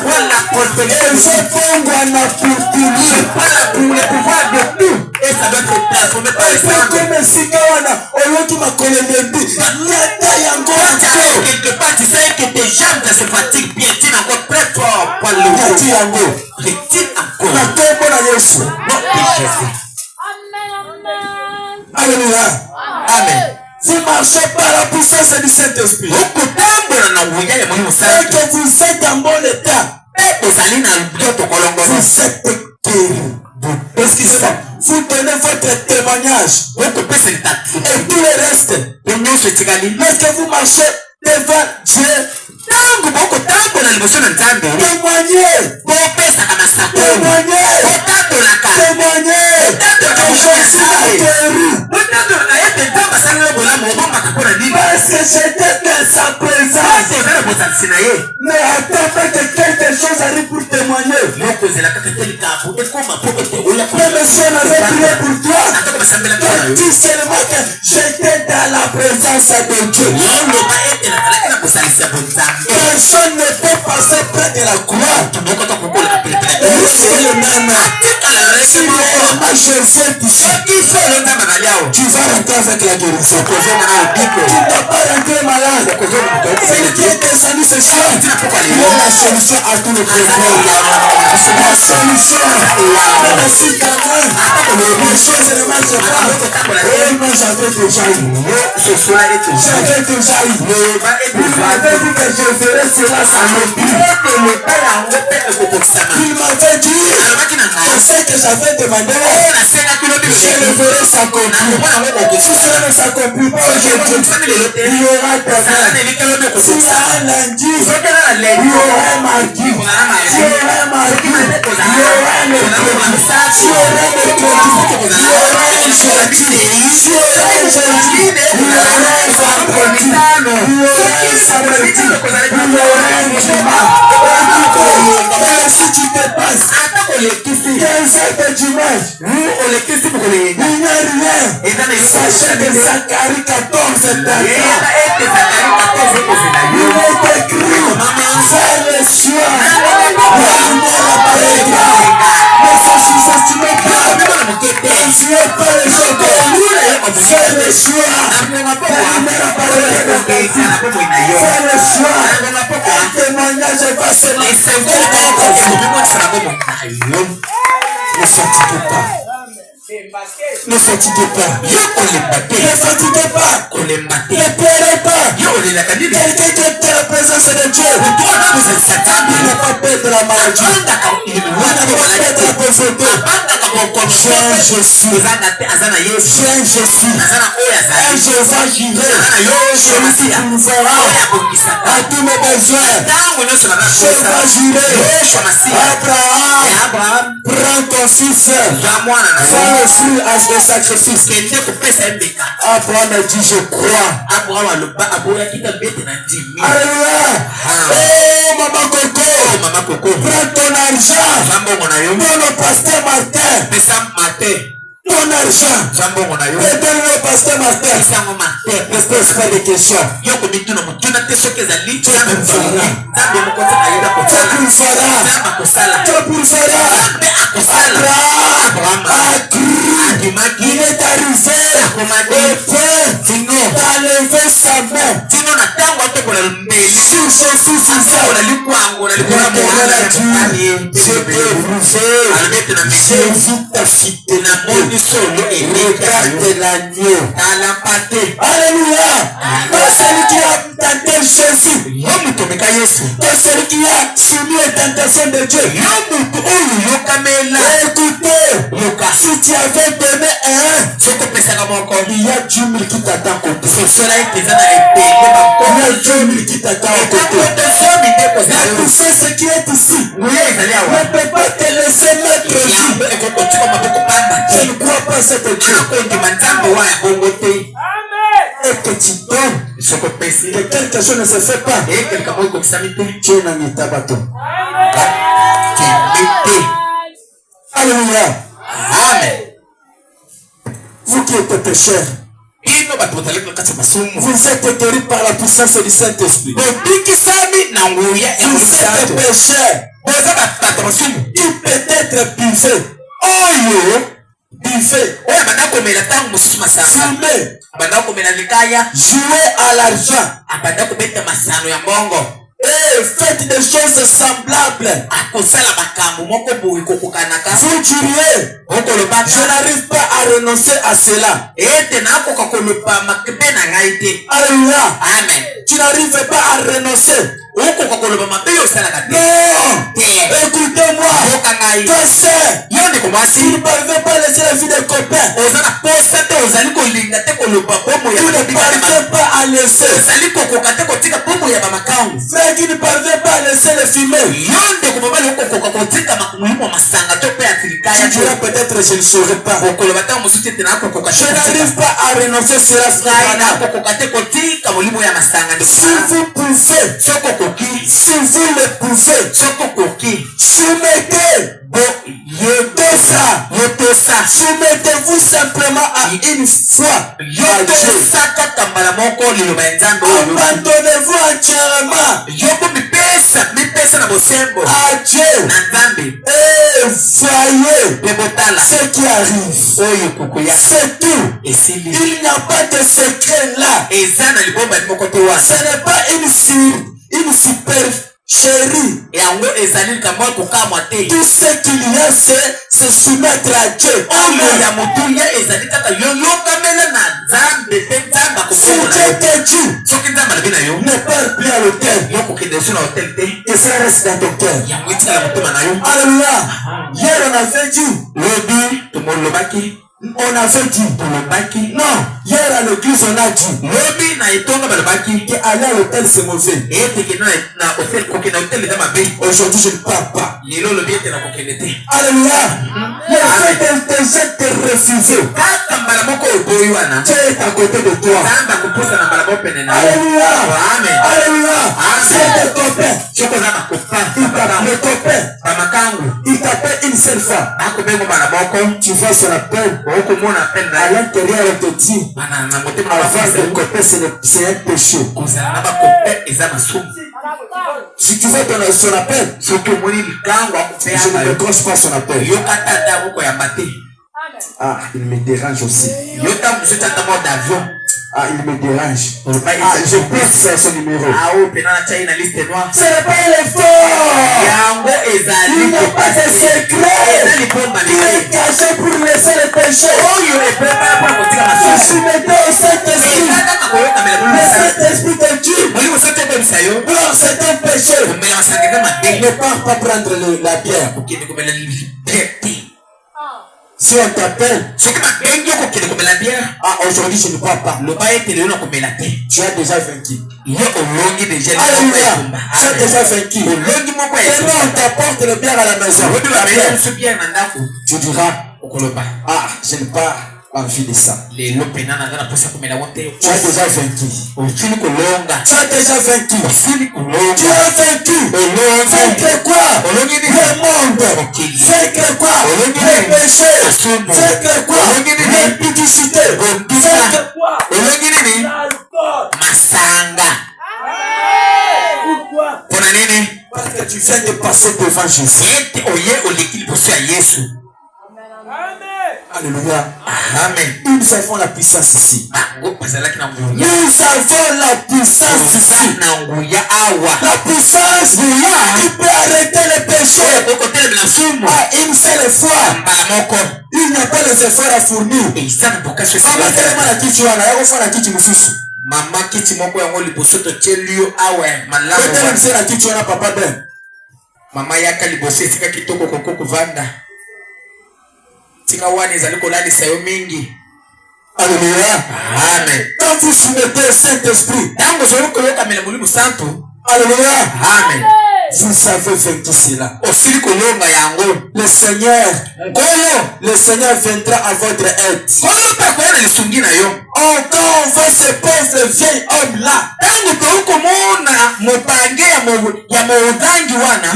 prends la prospérité. Et je prends le pouvoir de tout. Et ça doit être transformé par les femmes. Comme si quelque part, tu sais que tes jambes se fatiguent, piétinent encore très fort. Retire encore. Alléluia. Amen. Vous marchez par la puissance du Saint-Esprit. Et que vous êtes en bon état. Vous êtes guéri. Parce que vous donnez votre témoignage. Et tout le reste. Lorsque vous marchez devant Dieu, témoignez. Que Jésus a guéri. Parce que j'étais dans sa présence. Mais attends que quelque chose arrive pour témoigner. Même si on avait prié pour toi, dis seulement que j'étais dans la présence de Dieu. Personne ne peut passer près de la gloire. C'est le même. Si réellement Jésus est ici, tu vas rentrer avec la guérison. Tu ne vas pas rentrer malade. C'est qui est descendu ce soir. Il y a la solution à tous les problèmes. La solution. Même si quelqu'un, les choses ne marchent pas. Réellement, j'avais déjà eu. J'avais déjà eu. Il m'avait dit que je ferais cela sans le but. Il m'avait dit que ce que j'avais demandé, je le ferai s'accomplir. Si cela ne s'accomplit pas aujourd'hui, il y aura demain. S'il y a un lundi, il y aura un mardi. S'il y aura un mardi, il y aura un mercredi. S'il y aura un mercredi, il y aura un jeudi. S'il y aura un jeudi, il y aura un vendredi. Il y aura un samedi, il y aura un dimanche. Si tu te passes 15 heures de dimanche, il n'y a rien. Sachez que Zacharie 14 est d'accord. Il est écrit, faire le soir, ramener la parole grave. Ne se sous-estimez pas. Dieu pas les autres. Faire le soir, ramener la parole grave. Faire le soir, un témoignage va se lancer. Ne fatiguez pas. Ne fatiguez pas. Ne fatiguez pas. Ne pleurez pas. Quelqu'un qui est dans la présence de Dieu. Il n'a pas peur de la maladie. Il n'a pas peur de la pauvreté. Viens Jésus. Viens Jésus. Un Jéhovah Jireh. Celui qui pourvoira à tous mes besoins. Jéhovah Jireh. Abraham, prends ton fils. Fais le fruit à ce sacrifice. Abraham a dit je crois. Alléluia. Oh maman Coco. Prends ton argent. Donne au pasteur Martin. Ton argent. Donne au pasteur Martin. Ne pose pas de questions. Tu Abraham a cru. Il est arrivé au point d'enlever sa main sur son fils Isaac. J'ai vu ta fidélité. Regarde l'agneau. Alléluia. Toi celui qui a tenté Jésus. Toi celui qui a soumis aux tentations de Dieu. Écoutez, si tu avais donné il y a 10 000 qui t'attendent à côté. Il y a 10 000 qui t'attendent à côté. La puissance qui est ici ne peut pas te laisser mettre ici. Je ne crois pas cette Dieu. Et que tu donnes, que quelque chose ne se fait pas. Dieu n'en est pas bateau. Alléluia. Amen. Vous qui êtes pécheurs, vous êtes guéris par la puissance du Saint-Esprit. Vous êtes pécheurs. Il peut être buffet. Buffet. Jouer à l'argent. Et faites des choses semblables. Vous diriez, je n'arrive pas à renoncer à cela. Alléluia. Amen. Tu n'arrives pas à renoncer. Non. Écoutez-moi. Toi c'est. Tu ne parviens pas à laisser la vie des copains. Tu ne parviens pas à laisser. Frère qui ne parvient pas à laisser le fumer. Tu diras peut-être je ne saurais pas. Je n'arrive pas à renoncer à cela. Si vous pouvez, si vous le pouvez, soumettez. Soumettez-vous simplement à une foi. Abandonnez-vous entièrement à Dieu. Et voyez ce qui arrive. C'est tout. Il n'y a pas de secret là. Ce n'est pas une super chérie. Tout ce qu'il y a c'est se soumettre à Dieu. Si Dieu te dit ne parle plus à l'hôtel, et ça reste dans ton cœur. Alléluia. Hier on avait dit on avait dit non, hier à l'église on a dit qu'aller à l'hôtel c'est mauvais. Aujourd'hui je ne parle pas. Alléluia. Le fait déjà te refuser, Dieu est à côté de toi. Alléluia. Alléluia. C'est tes copains. Le copain il t'appelle une seule fois. Tu vois ça l'appelle. À l'intérieur on te dit avoir des copains c'est un péché. Si tu veux donner son appel, je ne décroche pas son appel. Ah, il me dérange aussi. Ah, il me dérange. Ah, je pense à ce numéro. Ce n'est pas l'effort. Il n'y a pas de secret. Il est caché pour laisser le péché. Vous soumettez au Saint-Esprit. Le Saint-Esprit te dit Alors c'est un péché. Ne pars pas prendre la bière. Si on t'appelle, aujourd'hui je ne parle pas. Tu as déjà vaincu. Alléluia. Tu as déjà vaincu. Maintenant on t'apporte le bière à la maison. Tu diras, je n'ai pas envie de ça. Tu as déjà vaincu. Tu as déjà vaincu. Tu as vaincu. Vaincre quoi? Le monde. Vaincre quoi? Le péché. Vaincre quoi? L'impudicité. Vaincre quoi? Masanga. Pourquoi? Parce que tu viens de passer devant Jésus. Alléluia. Amen. Nous avons la puissance ici. Nous avons la puissance ici. La puissance qui peut arrêter le péché à une seule fois. Il n'y a pas les efforts à fournir. Maman tellement la kitu wana yako fana kitu mususu. Mama kiti moko yango liboso to chelio awe malamu. Peut-être mse la kitu wana papa ben. Mama yaka liboso esika kitoko koko kuvanda. Tika wani zaliko lali sayo mingi. Alléluia. Amen. Quand vous soumettez Saint-Esprit. Tango zoro koloka mele mulimu santo. Alléluia. Amen. Vous avez vaincu cela. Osili kolonga yango. Le Seigneur viendra à votre aide. Quand on voit ce pauvre vieil homme là,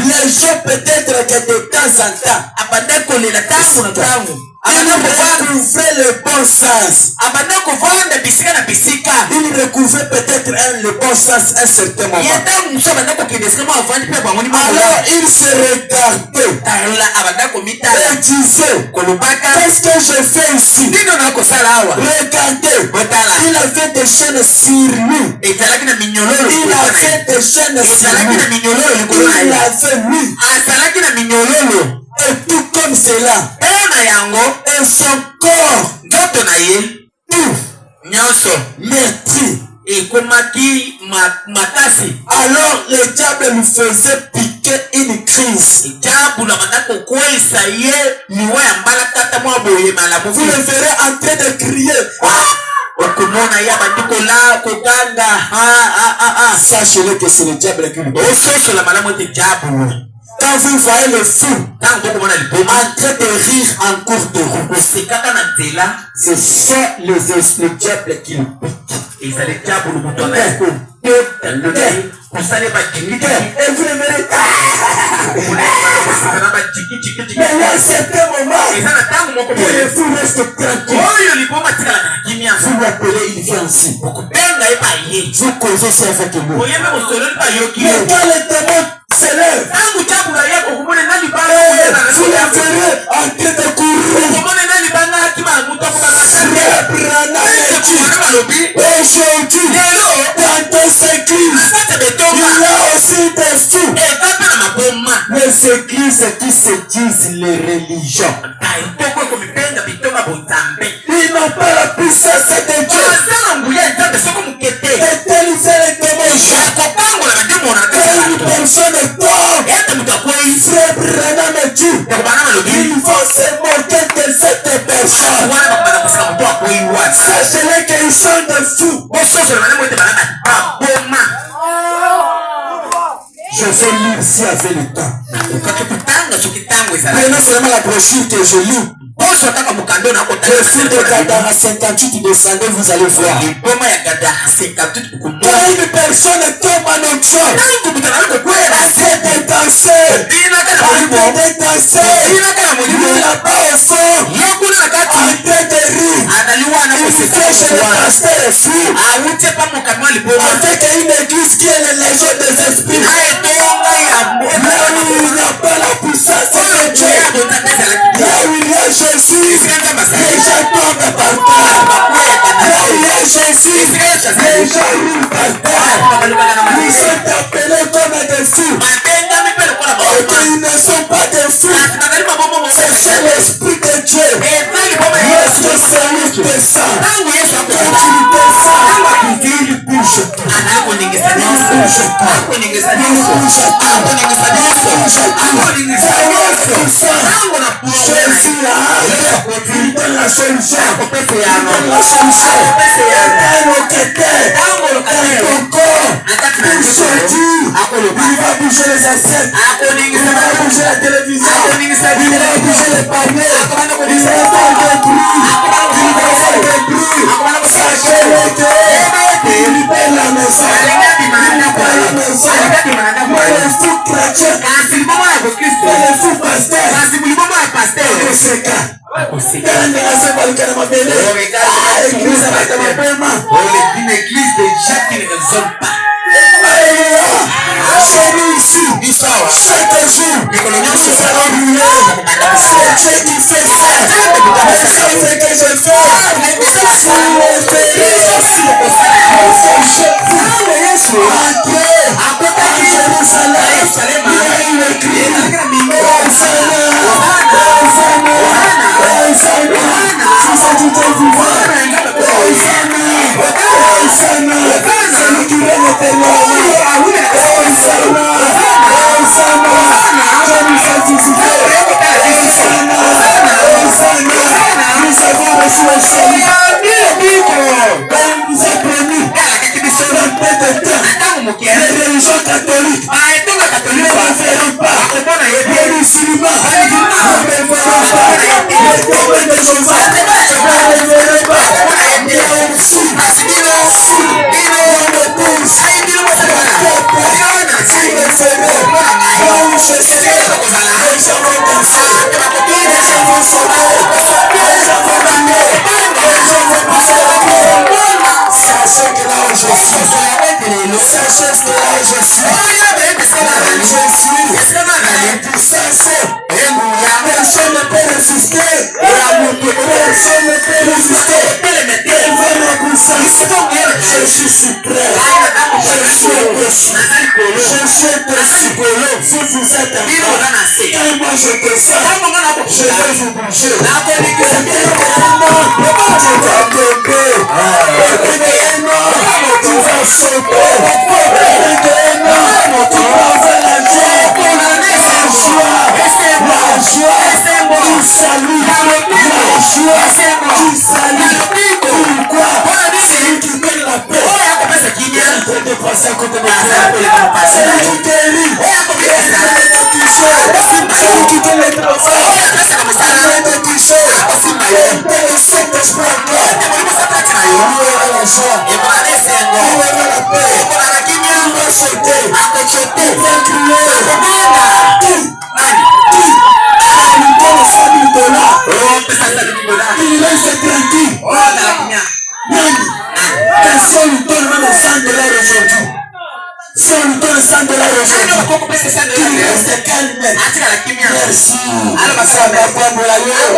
les gens peut-être que de temps en temps, il recouvrait le bon sens. Il recouvrait peut-être le bon sens à un certain moment. Alors il se regardait et disait, qu'est-ce que je fais ici? Regardez, il avait des chaînes sur lui. Il avait des chaînes sur lui. Il avait lui. Et tout comme cela, et son corps, tout, meurtri. Alors le diable lui faisait piquer une crise. Vous le verrez en train de crier. Sachez-le que c'est le diable qui lui parle. Quand vous voyez le fou en train de rire en cours de route, ce sont le diable qui le pique. Et vous le verrez. Mais là, c'est un moment que le fou reste tranquille. Vous l'appelez, il vient ici. Vous causez ça avec nous. Mais quand le démon s'élève, vous la verrez en train de courir. Aujourd'hui, dans tes églises, il y a aussi des fous. Les églises qui se disent les religions, ils n'ont pas la puissance de Dieu d'utiliser les démons. Quand une personne tombe, Frère Branham dit, il faut se moquer de cette personne. Sachez-les qu'ils sont des fous. Je vais lire ici avec le temps. Prenez seulement la brochure que je lis. Le fil de Gadara 58 descendez, vous allez voir. Quand une personne tombe en onction, arrêtez de danser. Arrêtez de danser. Il n'a pas au fond. Arrêtez de rire. Il fait chez le pasteur fou. Avec une église qui est le légion des esprits. Là où il n'y a pas la puissance de Dieu. Là où il y a Jésus, les gens tombent par terre. Là où il y a Jésus, les gens roulent par terre. Ils sont appelés comme des fous. Et ils ne sont pas des fous. C'est l'Esprit de Dieu. Lorsque celui descend, quand il descend, il bouge. biso akoningisa biso akoningisa biso akoningisa biso ntango na la solution. akopesa yano La solution. akopesa yano Ntango lokatero ton corps nakati na pour biso sortir, akoloba il va bouger les assiettes, il akoningisa va bouger la télévision, akoningisa il va bouger les paniers, akobana il kodisa va faire des bruits, il va faire des bruits. Sachez-le que il libère la maison, il libère la maison. Mais les fous chrétiens, les fous pasteurs, Oseka. Kandi nasema alikana mabele. Église avec mapema. Une église de gens qui ne raisonnent pas. Alléluia. Chez nous ici, chaque jour, nous allons brûler. C'est Dieu qui fait ça. Mais ça fait que je fais. Vous le ferez aussi. Chez vous, à Jérusalem, il y a une église. Les religions catholiques ne verront pas. Les musulmans ne verront pas. Les témoins de Jéhovah ne verront pas. Il y a aussi sachez que là où je suis, personne ne peut résister. Personne ne peut résister. Je suis suprême. Je suis au-dessus. Je suis au-dessus. Si vous êtes un quand moi je te sens, je vais vous bouger. Tu vas sauter. La joie du salut. La joie du salut. Pourquoi? C'est lui qui donne la paix. Il est en train de passer à côté de toi. C'est lui qui guérit. C'est lui qui donne le travail. C'est lui qui touche. Et le Saint-Esprit en toi. Il aura la joie. Il aura la paix. Il va sauter. Il va crier. Ça lui donne 100 000 $. Il laisse tranquille. Personne lui donne même 100 $ aujourd'hui. Si on lui donne 100 $ aujourd'hui, il reste calme. Merci. Ça va prendre la gueule.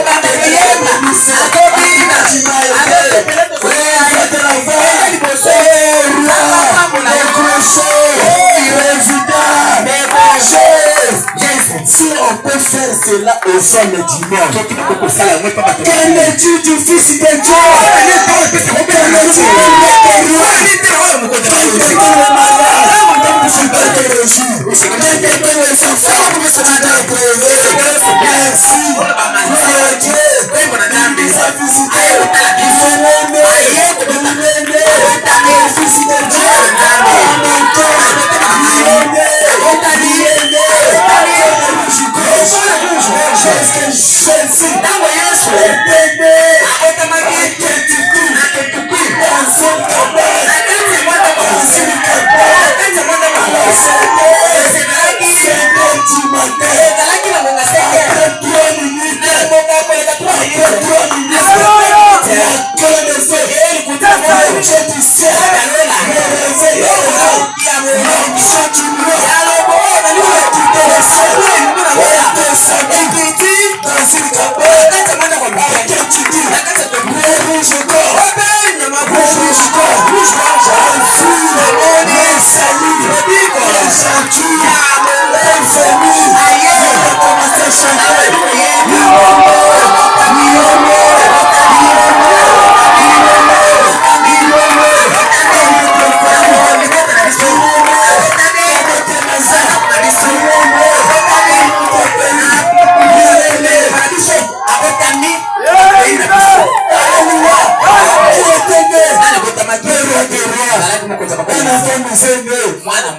Si on peut faire cela aux hommes dimanche, qu'en est-il du Fils de Dieu? Qu'en est-il du roi? Le malade, tu dois te réjouir. Les enfants, tu dois te réveiller. Merci. Gloire à Dieu. Il nous a visité. Il s'est aimé. Le Fils de Dieu.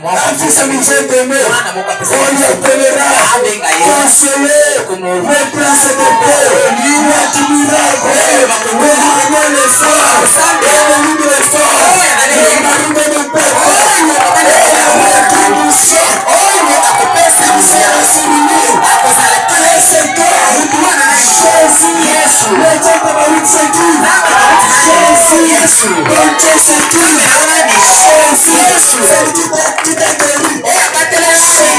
Un fils amusé d'aimer. On lui appellera conseiller, le prince de paix, l'image miracle, le fort, le fort, le mari de mon père, le tout douceur, le sera souligné, le Seigneur, Jésus, le Dieu de Baruch c'est qui, Jésus, bon Dieu c'est qui, Jésus, c'est qui t'a guéri, Jésus,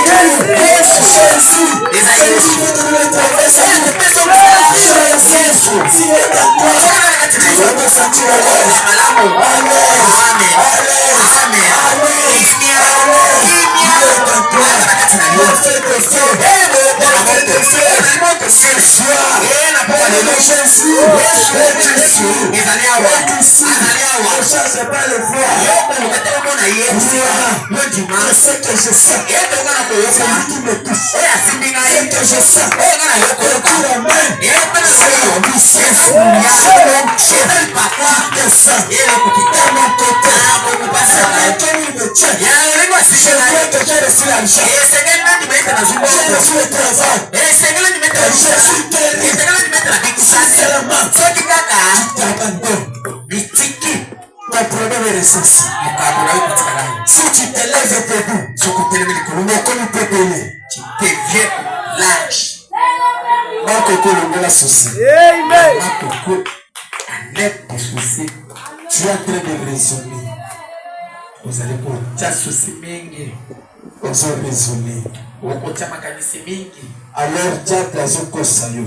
si tu te lèves debout, tu deviens lâche. Tu es en train de raisonner. Vous allez pour raisonner. Alors, diable a son conseil.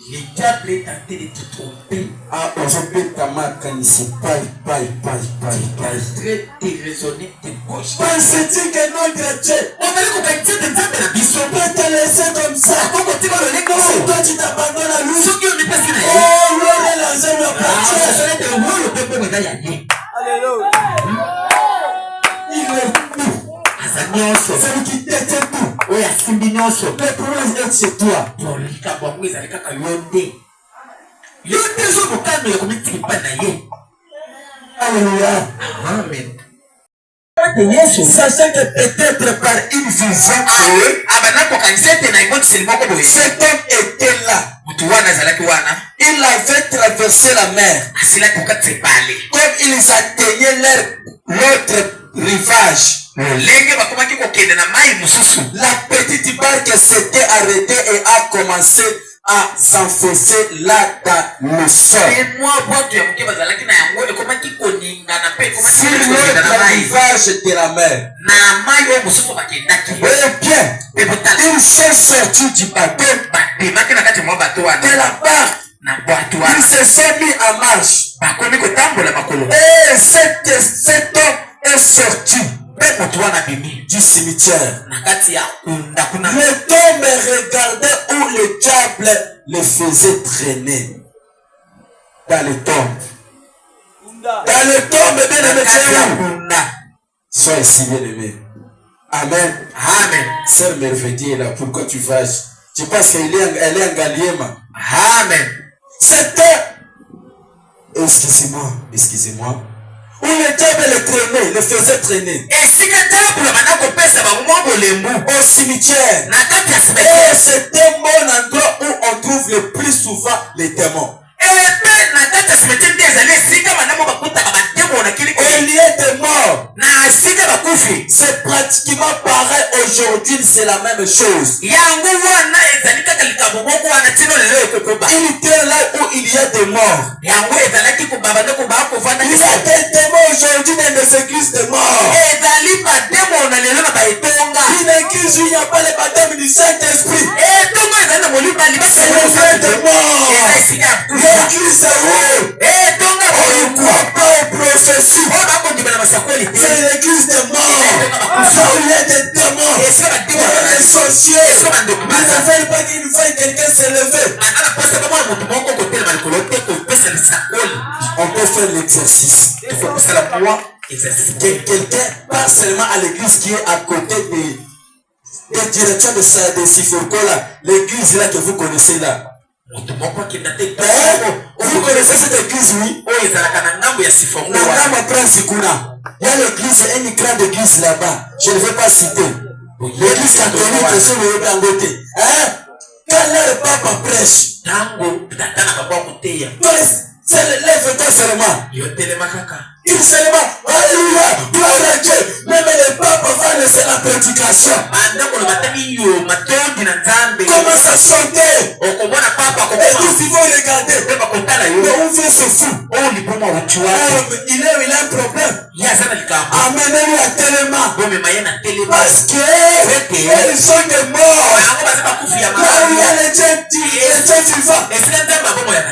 Le diable est tenté de te tromper. Ah, on se peut t'amacancer. Paille. Très déraisonné, t'es poche. Penses-tu que notre Dieu, on va le contacter de Dieu de la biso, peut te laisser comme ça? Si toi tu t'abandonnes à lui, oh, l'on est lancé le pâté. Alléluia. Il est tout. Celui qui détient tout. Le problème est chez toi. Alléluia. Amen. Sachant que peut-être par une vision, cet homme était là. Il avait traversé la mer. Comme ils atteignaient l'autre rivage, la petite barque s'était arrêtée et a commencé à s'enfoncer là dans le sol. Sur le rivage de la mer. Eh bien, il s'est sorti du bateau, de la barque. Il s'est mis en marche. Et cet homme est sorti du cimetière. Le homme regardait où le diable le faisait traîner. Dans le tombe. Dans le tombe, bien-aimé. Sois ici, bien-aimé. Amen. Amen. Sœur Merveille est là. Pourquoi tu fâches? Tu penses qu'elle est en Galiema? Amen. C'était. Excusez-moi. Où le diable le traînait, le faisait traîner. Au cimetière. Et c'était un bon endroit où on trouve le plus souvent les démons. Au lieu de mort, c'est pratiquement pareil aujourd'hui, c'est la même chose. Il était là où il y a des morts. Il y a des démons aujourd'hui dans les églises de mort. Une église où il n'y a pas le baptême du Saint-Esprit. C'est le vrai de mort. L'église où on ne croit pas aux prophéties. C'est l'église de mort. Il y a des démons, des sorciers. Ils ne veulent pas qu'il faille quelqu'un se lever. On peut faire l'exercice. Quelqu'un, pas seulement à l'église qui est à côté des directions de Siforko là, l'église là que vous connaissez là. Vous connaissez cette église, oui? Il y a l'église, une grande église là-bas. Je ne vais pas citer. L'église catholique, c'est le Dangote. Hein? Quand le papa prêche, c'est l'effet seulement. Il seulement, alléluia, gloire à Dieu. Même le papa va laisser la prédication. Commence à chanter. Et tous ils vont regarder. Mais on vient se fou. Il a un problème. Amenez-lui à tellement. Parce que ils sont des morts. Là où il y a les gens vivants.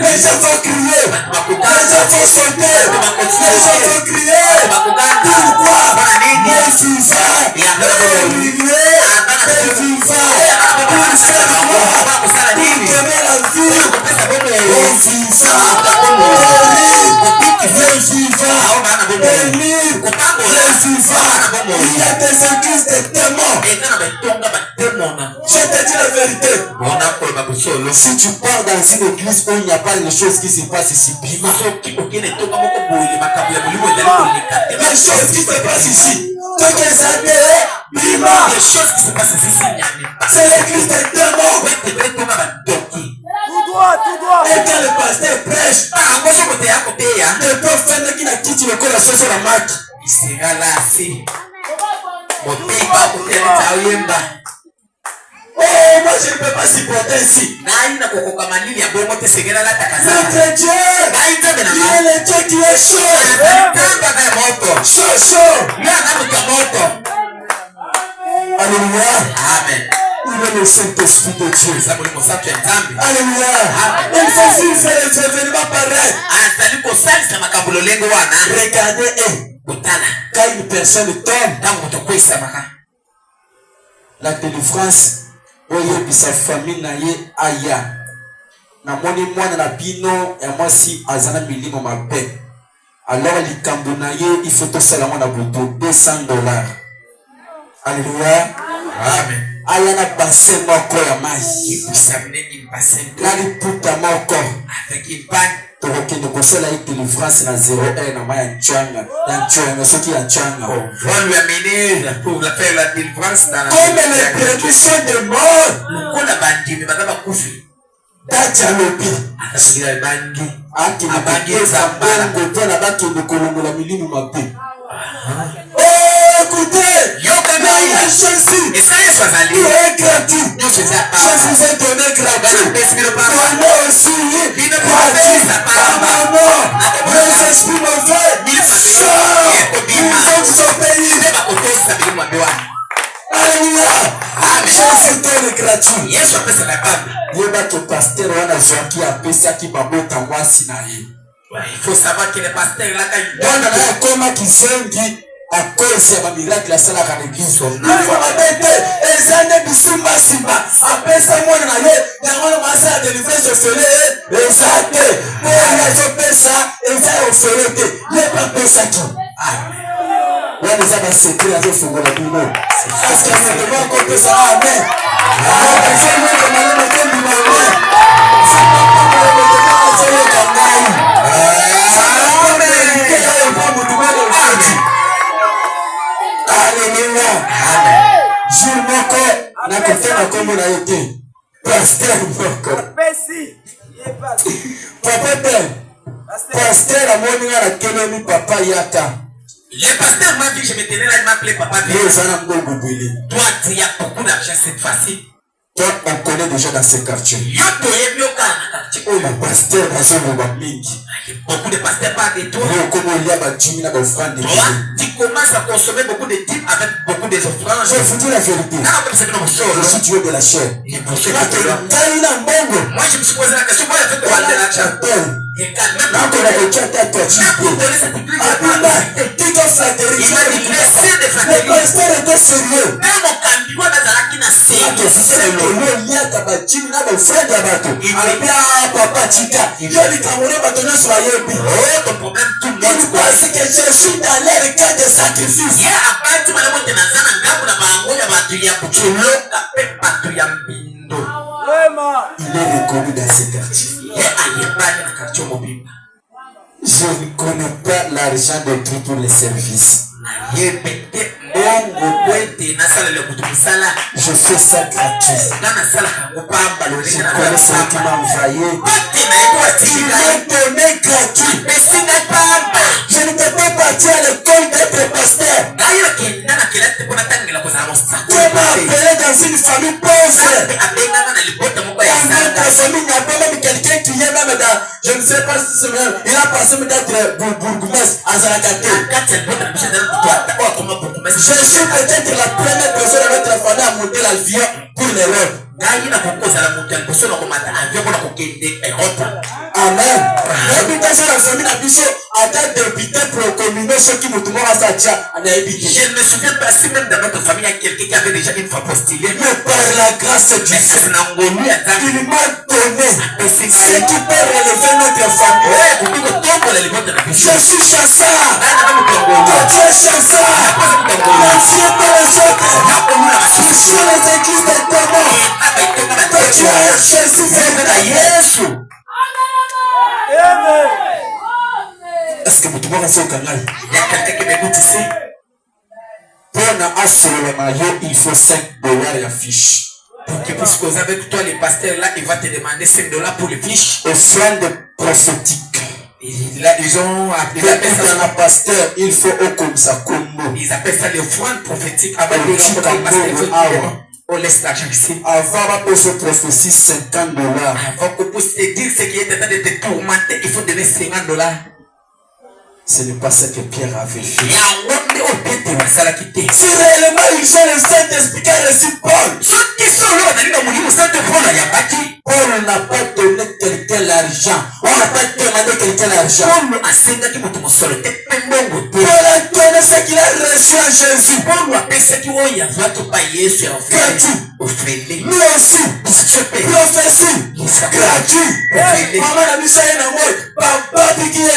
Les gens vont crier. Les gens vont chanter. Les gens vont crier. Pourquoi? Les vivants. Les vivants. Pour faire moi. Pour donner la vie. Les vivants. Les vivants. Il y a des églises de démons. Je te dis la vérité. Si tu pars dans une église où il n'y a pas de choses qui se passent ici, les choses qui se passent ici, c'est l'église des démons. Tout droit. Et quand le pasteur prêche, le prophète qui n'a quitté le corps la chose sur la marque. Oh, moi je ne peux pas supporter ici. Notre Dieu, il est le Dieu qui est chaud. Chaud. Alléluia. Amen. Il est le Saint-Esprit de Dieu. Alléluia. Il faut vivre les événements pareils. Regardez, quand une personne tombe, la délivrance, sa famille na ye aya. Na moni mwana na bino et moi si azana milimo mabe. Alors likambo na ye il faut to sala mwana buto $200. Alléluia. Amen. Aya na bassin moko ya mai. La liputa moko. Avec une panne. Donc il ne conseille la délivrance na 01 na mai changa. Na changa ce qui est changa. On va lui amener pour faire la délivrance dans la comme les prédictions de mort. Kuna bandimi bataba kufi. Dacha lobi. Akasigira bangi. Abangi zambala ngoto na baki ndokolongola milimu mabe. Écoutez, Jésus, et ça est il est gratuit. Je vous ai donné gratuit. Moi aussi, gratuit. Par ma mort, les esprits mauvais, ils sont son pays. Alléluia. Jésus donne gratuit. Yesu apesa na baba. Yeba que pasteur wana zoki apesa ki babota mwasi na ye. Il faut savoir que le pasteur là quand il donne la koma kizengi à cause ya miracle ya sala ka l'église. Nous abete ezane bisumba simba. Apesa mwana na ye, yango masa de livrer ce fele, ezate. Pour zo pesa, ezay oferete. Yeba pesa ki. Là déjà dans ce secret avec son gars bino. Parce que nous devons compter ça. Amen. Alléluia. Jour moko na kofena kombo na yote. Pasteur moko. Papa père. Pasteur amoni na kelemi papa yaka. Le pasteur m'a dit que je me tenais là, il m'appelait papa. Toi, tu as beaucoup d'argent cette fois-ci. Toi, on connaît déjà dans ces quartiers. Le pasteur dans un moment mingi. Beaucoup de pasteurs parlent de toi. Toi, tu commences à consommer beaucoup de dîmes avec beaucoup d'offrandes. Je vous dis la vérité. Je suis Dieu de la chair. Moi, je me suis posé la question. Moi, je vais te parler de l'argent. Il m'a dit laissez de fraternité. Le pasteur était sérieux. Même au Cambiwa, dans la Kina, c'est ton problème, tout le monde. Parce que je suis dans l'air cas de sacrifice. Il est reconnu dans ce quartier. Je ne connais pas l'argent de prix pour les services. Je fais ça gratuit. Je connais celui qui m'a envoyé. Il m'a donné gratuit. Je ne peux pas partir à l'école d'être pasteur. Tu m'as appelé dans une famille pauvre. Dans notre famille, il y a même quelqu'un qui est même dans, je ne sais pas si c'est même, il a passé d'être bourgmestre à Zaragate. Je suis peut-être la première personne de notre famille à monter l'avion pour l'Europe. Amen. L'habitation de la famille d'Abisso a été député pour communier ceux qui me tombent à Satia. Je ne me souviens pas si même dans notre famille il y a quelqu'un qui avait déjà une fois postulé. Mais par la grâce de Dieu, il m'a donné ce qui peut relever notre famille. Je suis chasseur. Toi, tu es chasseur. Merci pour les autres. Ici, les églises des témoins. Toi, tu es Jésus. Est-ce que vous trouvez ça au canal? Il y a quelqu'un qui m'écoute ici. Pour un sur le maillot, il faut $5 et fiche. Pour qu'il puisse causer avec toi, les pasteurs là, il va te demander $5 pour les fiches. Offrande prophétique. Là, ils ont appelé un pasteur, il faut comme ça, comme ils appellent ça l'offrande prophétique. Avant de on laisse l'argent ici. Avant qu'on se prophétie $50. Avant qu'on puisse te dire ce qui est en train de te tourmenter, il faut donner $50. Ce n'est pas ce que Pierre avait fait. Si réellement ils ont le Saint-Esprit qui a reçu Paul, Paul n'a pas donné quelqu'un l'argent. On n'a pas demandé quelqu'un l'argent. Paul a donné ce qu'il a reçu en Jésus. Gratuit. Nous aussi. Prophétie. Gratuit. Maman a mis ça en mode. Papa qui est là.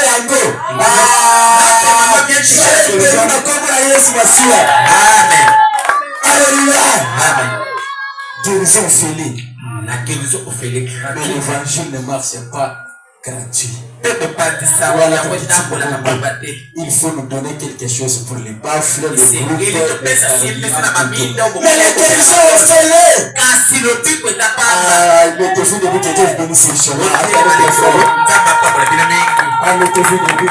Amen. Alléluia. Amen. Guérison Ophélie. La guérison Ophélie. Mais l'évangile ne marche pas gratuit. Il faut nous donner quelque chose pour les baffles, les groupes, mais la guérison Ophélie. Mettez-vous debout, que Dieu vous bénisse. Mettez-vous debout.